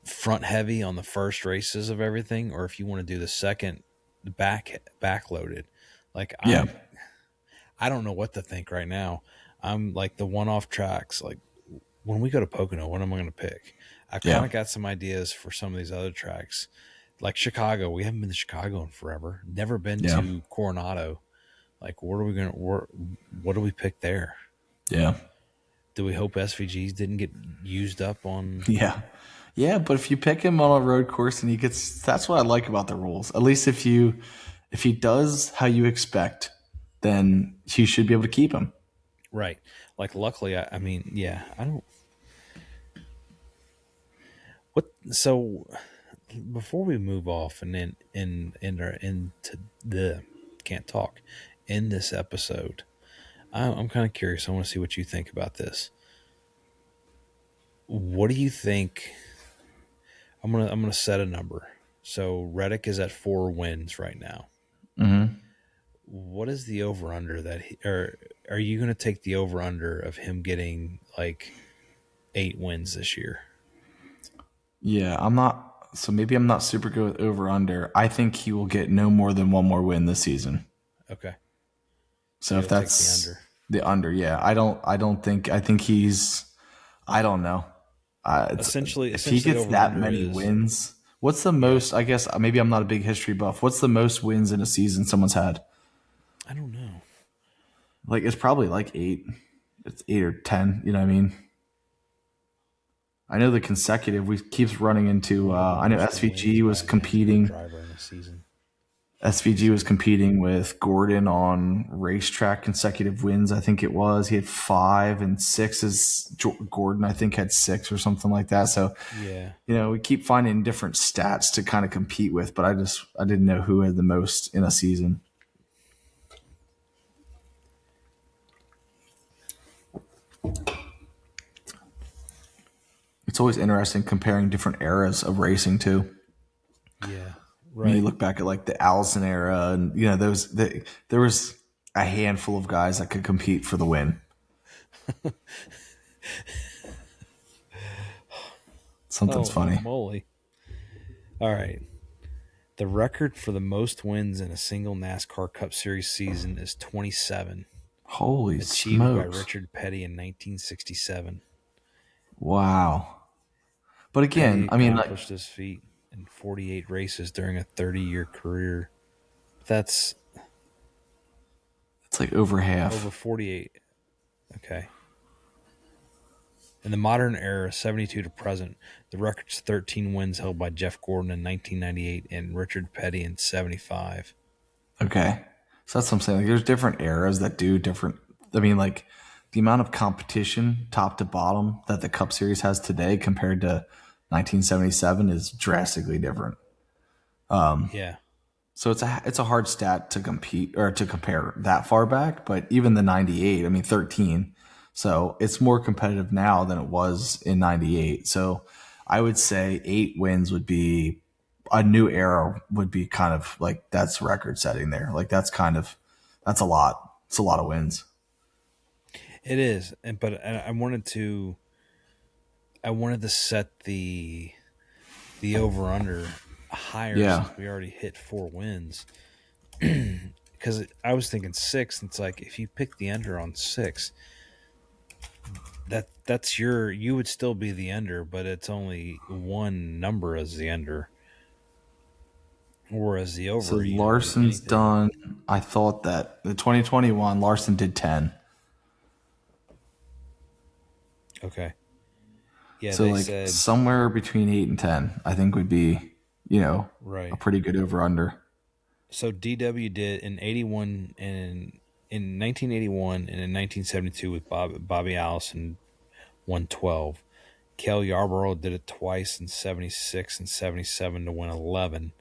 front heavy on the first races of everything, or if you want to do the second backloaded. Like Yeah. I don't know what to think right now. I'm like the one-off tracks. Like when we go to Pocono, what am I going to pick? I've kind of got some ideas for some of these other tracks, like Chicago. We haven't been to Chicago in forever. Never been to Coronado. Like, what do we pick there? Yeah. Do we hope SVGs didn't get used up on? Yeah. Yeah, but if you pick him on a road course and he gets, that's what I like about the rules. At least if he does how you expect, then you should be able to keep him. Right. Like, luckily, I mean, yeah, I don't. So before we move off and then into the can't talk in this episode, I'm kind of curious. I want to see what you think about this. What do you think? I'm gonna set a number. So Reddick is at 4 wins right now. Mm-hmm. What is the over under that? Or are you gonna take the over under of him getting like 8 wins this year? Yeah, I'm not. So maybe I'm not super good with over under. I think he will get no more than one more win this season. Okay. So if You'll take that's the under, yeah, I don't think. I think he's. I don't know. Essentially, if he gets that many wins, what's the most? I guess maybe I'm not a big history buff. What's the most wins in a season someone's had? I don't know. Like it's probably like 8. It's 8 or 10. You know what I mean? I know the consecutive we keeps running into. I know SVG was competing. Driver in a season. SVG was competing with Gordon on racetrack consecutive wins. I think it was. He had 5 and 6 as Gordon, I think, had 6 or something like that. So, yeah, we keep finding different stats to kind of compete with, but I didn't know who had the most in a season. It's always interesting comparing different eras of racing too. Yeah. Right. When you look back at like the Allison era, and there was a handful of guys that could compete for the win. Something's funny. Moly. All right. The record for the most wins in a single NASCAR Cup Series season is 27. Holy achieved smokes. by Richard Petty in 1967. Wow. But again, Petty accomplished this feat in 48 races during a 30-year career. That's like over half. Over 48. Okay. In the modern era, 72 to present, the record's 13 wins held by Jeff Gordon in 1998 and Richard Petty in 75. Okay. So that's what I'm saying. Like, there's different eras that do different. I mean, like the amount of competition top to bottom that the Cup Series has today compared to 1977 is drastically different. Yeah. So it's a hard stat to compete or to compare that far back, but even the 98, I mean 13. So it's more competitive now than it was in 98. So I would say 8 wins would be a new era, would be kind of like that's record setting there. Like that's a lot. It's a lot of wins. It is. But I wanted to set the over under higher since we already hit 4 wins. Because I was thinking 6, and it's like if you pick the under on 6, that's you would still be the under, but it's only one number as the under. Or as the over. So Larson's done. I thought that the 2021 Larson did 10. Okay. Yeah. So like said, somewhere between 8 and 10, I think would be, right, a pretty good over under. So DW did in 81 and in 1981 and in 1972 with Bobby Allison won 12. Cale Yarborough did it twice in 76 and 77 to win 11.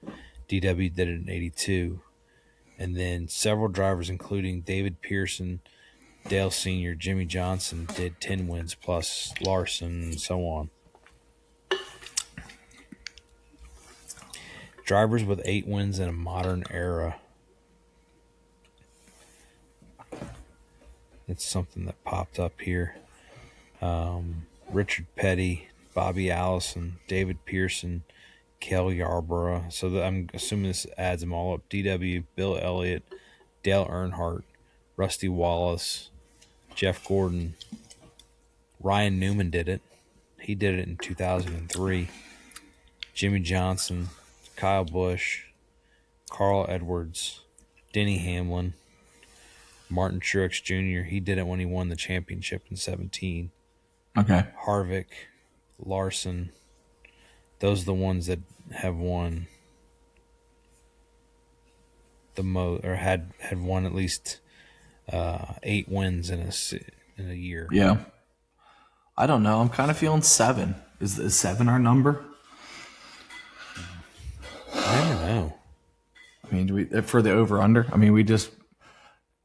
DW did it in 82. And then several drivers, including David Pearson, Dale Sr., Jimmy Johnson, did 10 wins plus Larson and so on. Drivers with 8 wins in a modern era. It's something that popped up here. Richard Petty, Bobby Allison, David Pearson, Cale Yarborough. So I'm assuming this adds them all up. DW, Bill Elliott, Dale Earnhardt, Rusty Wallace, Jeff Gordon. Ryan Newman did it. He did it in 2003. Jimmy Johnson, Kyle Busch, Carl Edwards, Denny Hamlin, Martin Truex Jr. He did it when he won the championship in 17. Okay. Harvick, Larson. Those are the ones that have won the most, or had won at least 8 wins in a year. Yeah. I don't know. I'm kind of feeling 7. Is 7 our number? I don't know. I mean, do we for the over under? I mean, we just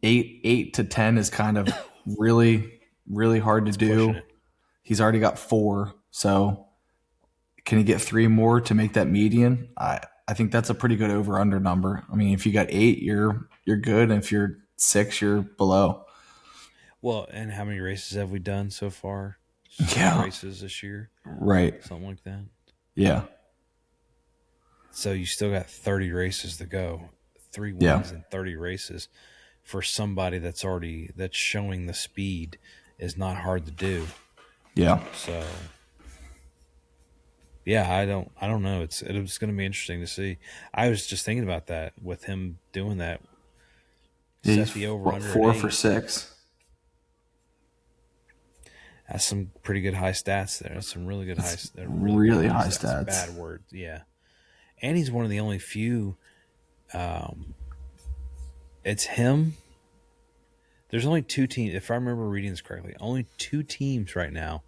8 to 10 is kind of really hard to do. He's already got 4, so can he get 3 more to make that median? I think that's a pretty good over under number. I mean, if you got 8, you're good, and if you're 6, you're below. Well, and how many races have we done so far? 6 races this year, right? Something like that. Yeah. So you still got 30 races to go. 3 wins in 30 races for somebody that's showing the speed is not hard to do. Yeah. So yeah, I don't know. It's going to be interesting to see. I was just thinking about that with him doing that. Yeah, set the over under 4 for 6. That's some pretty good high stats there. That's some really good really high stats. Bad word, yeah. And he's one of the only few. It's him. There's only 2 teams, if I remember reading this correctly, only 2 teams right now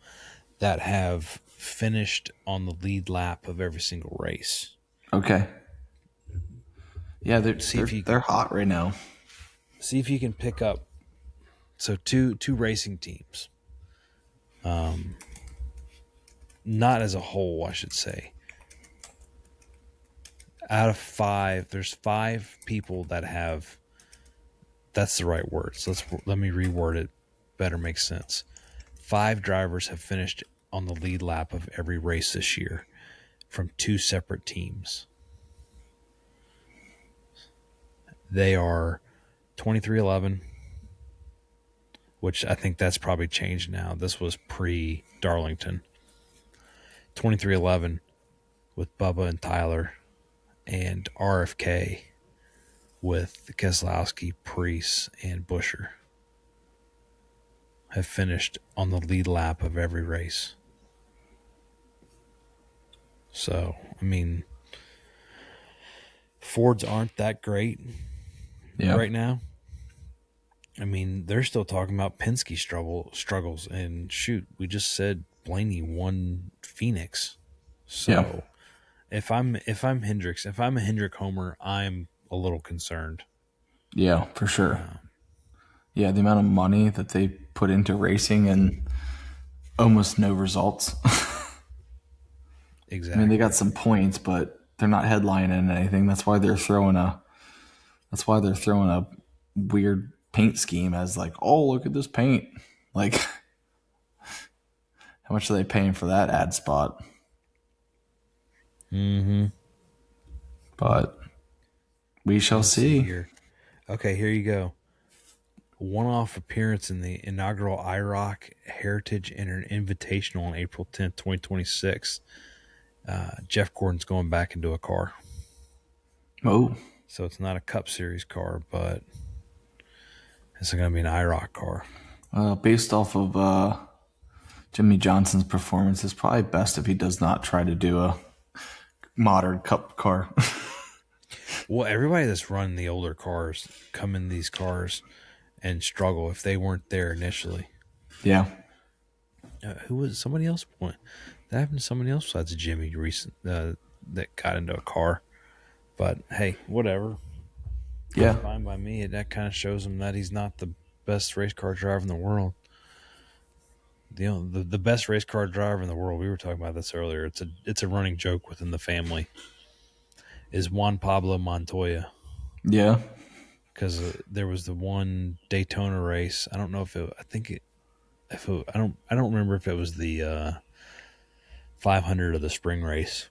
that have finished on the lead lap of every single race. Okay. Yeah, they're hot right now. See if you can pick up. So two racing teams. Not as a whole, I should say. Out of 5, there's 5 people that have. That's the right word. So let me reword it. Better make sense. 5 drivers have finished on the lead lap of every race this year from 2 separate teams. They are 2311, which I think that's probably changed now. This was pre-Darlington. 2311 with Bubba and Tyler, and RFK with Keselowski, Preece, and Buescher have finished on the lead lap of every race. So, I mean, Fords aren't that great right now. I mean, they're still talking about Penske struggles, and shoot, we just said Blaney won Phoenix. So, if I'm Hendricks, if I'm a Hendrick homer, I'm a little concerned. Yeah, for sure. Yeah, the amount of money that they put into racing and almost no results. Exactly. I mean, they got some points, but they're not headlining anything. That's why they're throwing a weird paint scheme as like, oh, look at this paint. Like, how much are they paying for that ad spot? Mm-hmm. But we shall see. Here. Okay, here you go. One-off appearance in the inaugural IROC Heritage and an Invitational on April 10th, 2026. Jeff Gordon's going back into a car. Oh. So it's not a Cup Series car, but it's going to be an IROC car. Based off of Jimmy Johnson's performance, it's probably best if he does not try to do a modern Cup car. Well, everybody that's running the older cars come in these cars and struggle if they weren't there initially. Yeah. Who was somebody else? That happened to somebody else besides Jimmy that got into a car. But hey, whatever. Yeah. It's fine by me. That kind of shows him that he's not the best race car driver in the world. The best race car driver in the world, we were talking about this earlier, it's a running joke within the family, is Juan Pablo Montoya. Yeah. Because there was the one Daytona race. I don't know if it, I don't remember if it was the 500 of the spring race.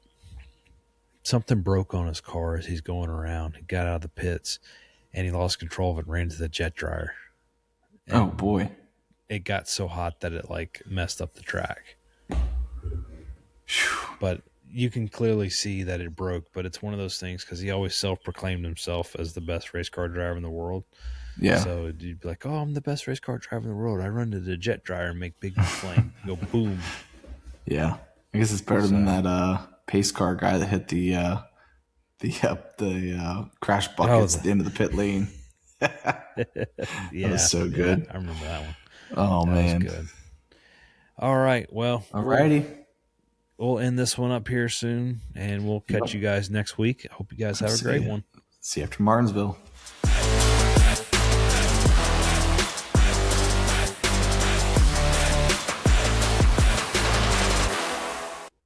Something broke on his car as he's going around. He got out of the pits, and he lost control of it and ran into the jet dryer. And Oh, boy. it got so hot that it messed up the track. But you can clearly see that it broke, but it's one of those things because he always self-proclaimed himself as the best race car driver in the world. Yeah. So you'd be like, oh, I'm the best race car driver in the world. I run to the jet dryer and make big flame. Go boom. Yeah. I guess it's better than that pace car guy that hit the crash buckets at the end of the pit lane. Yeah. That was so good. Yeah, I remember that one. Oh, That man. was good. All right. Well, Alrighty. we'll end this one up here soon, and we'll catch you guys next week. I hope you guys have a great one. See you after Martinsville.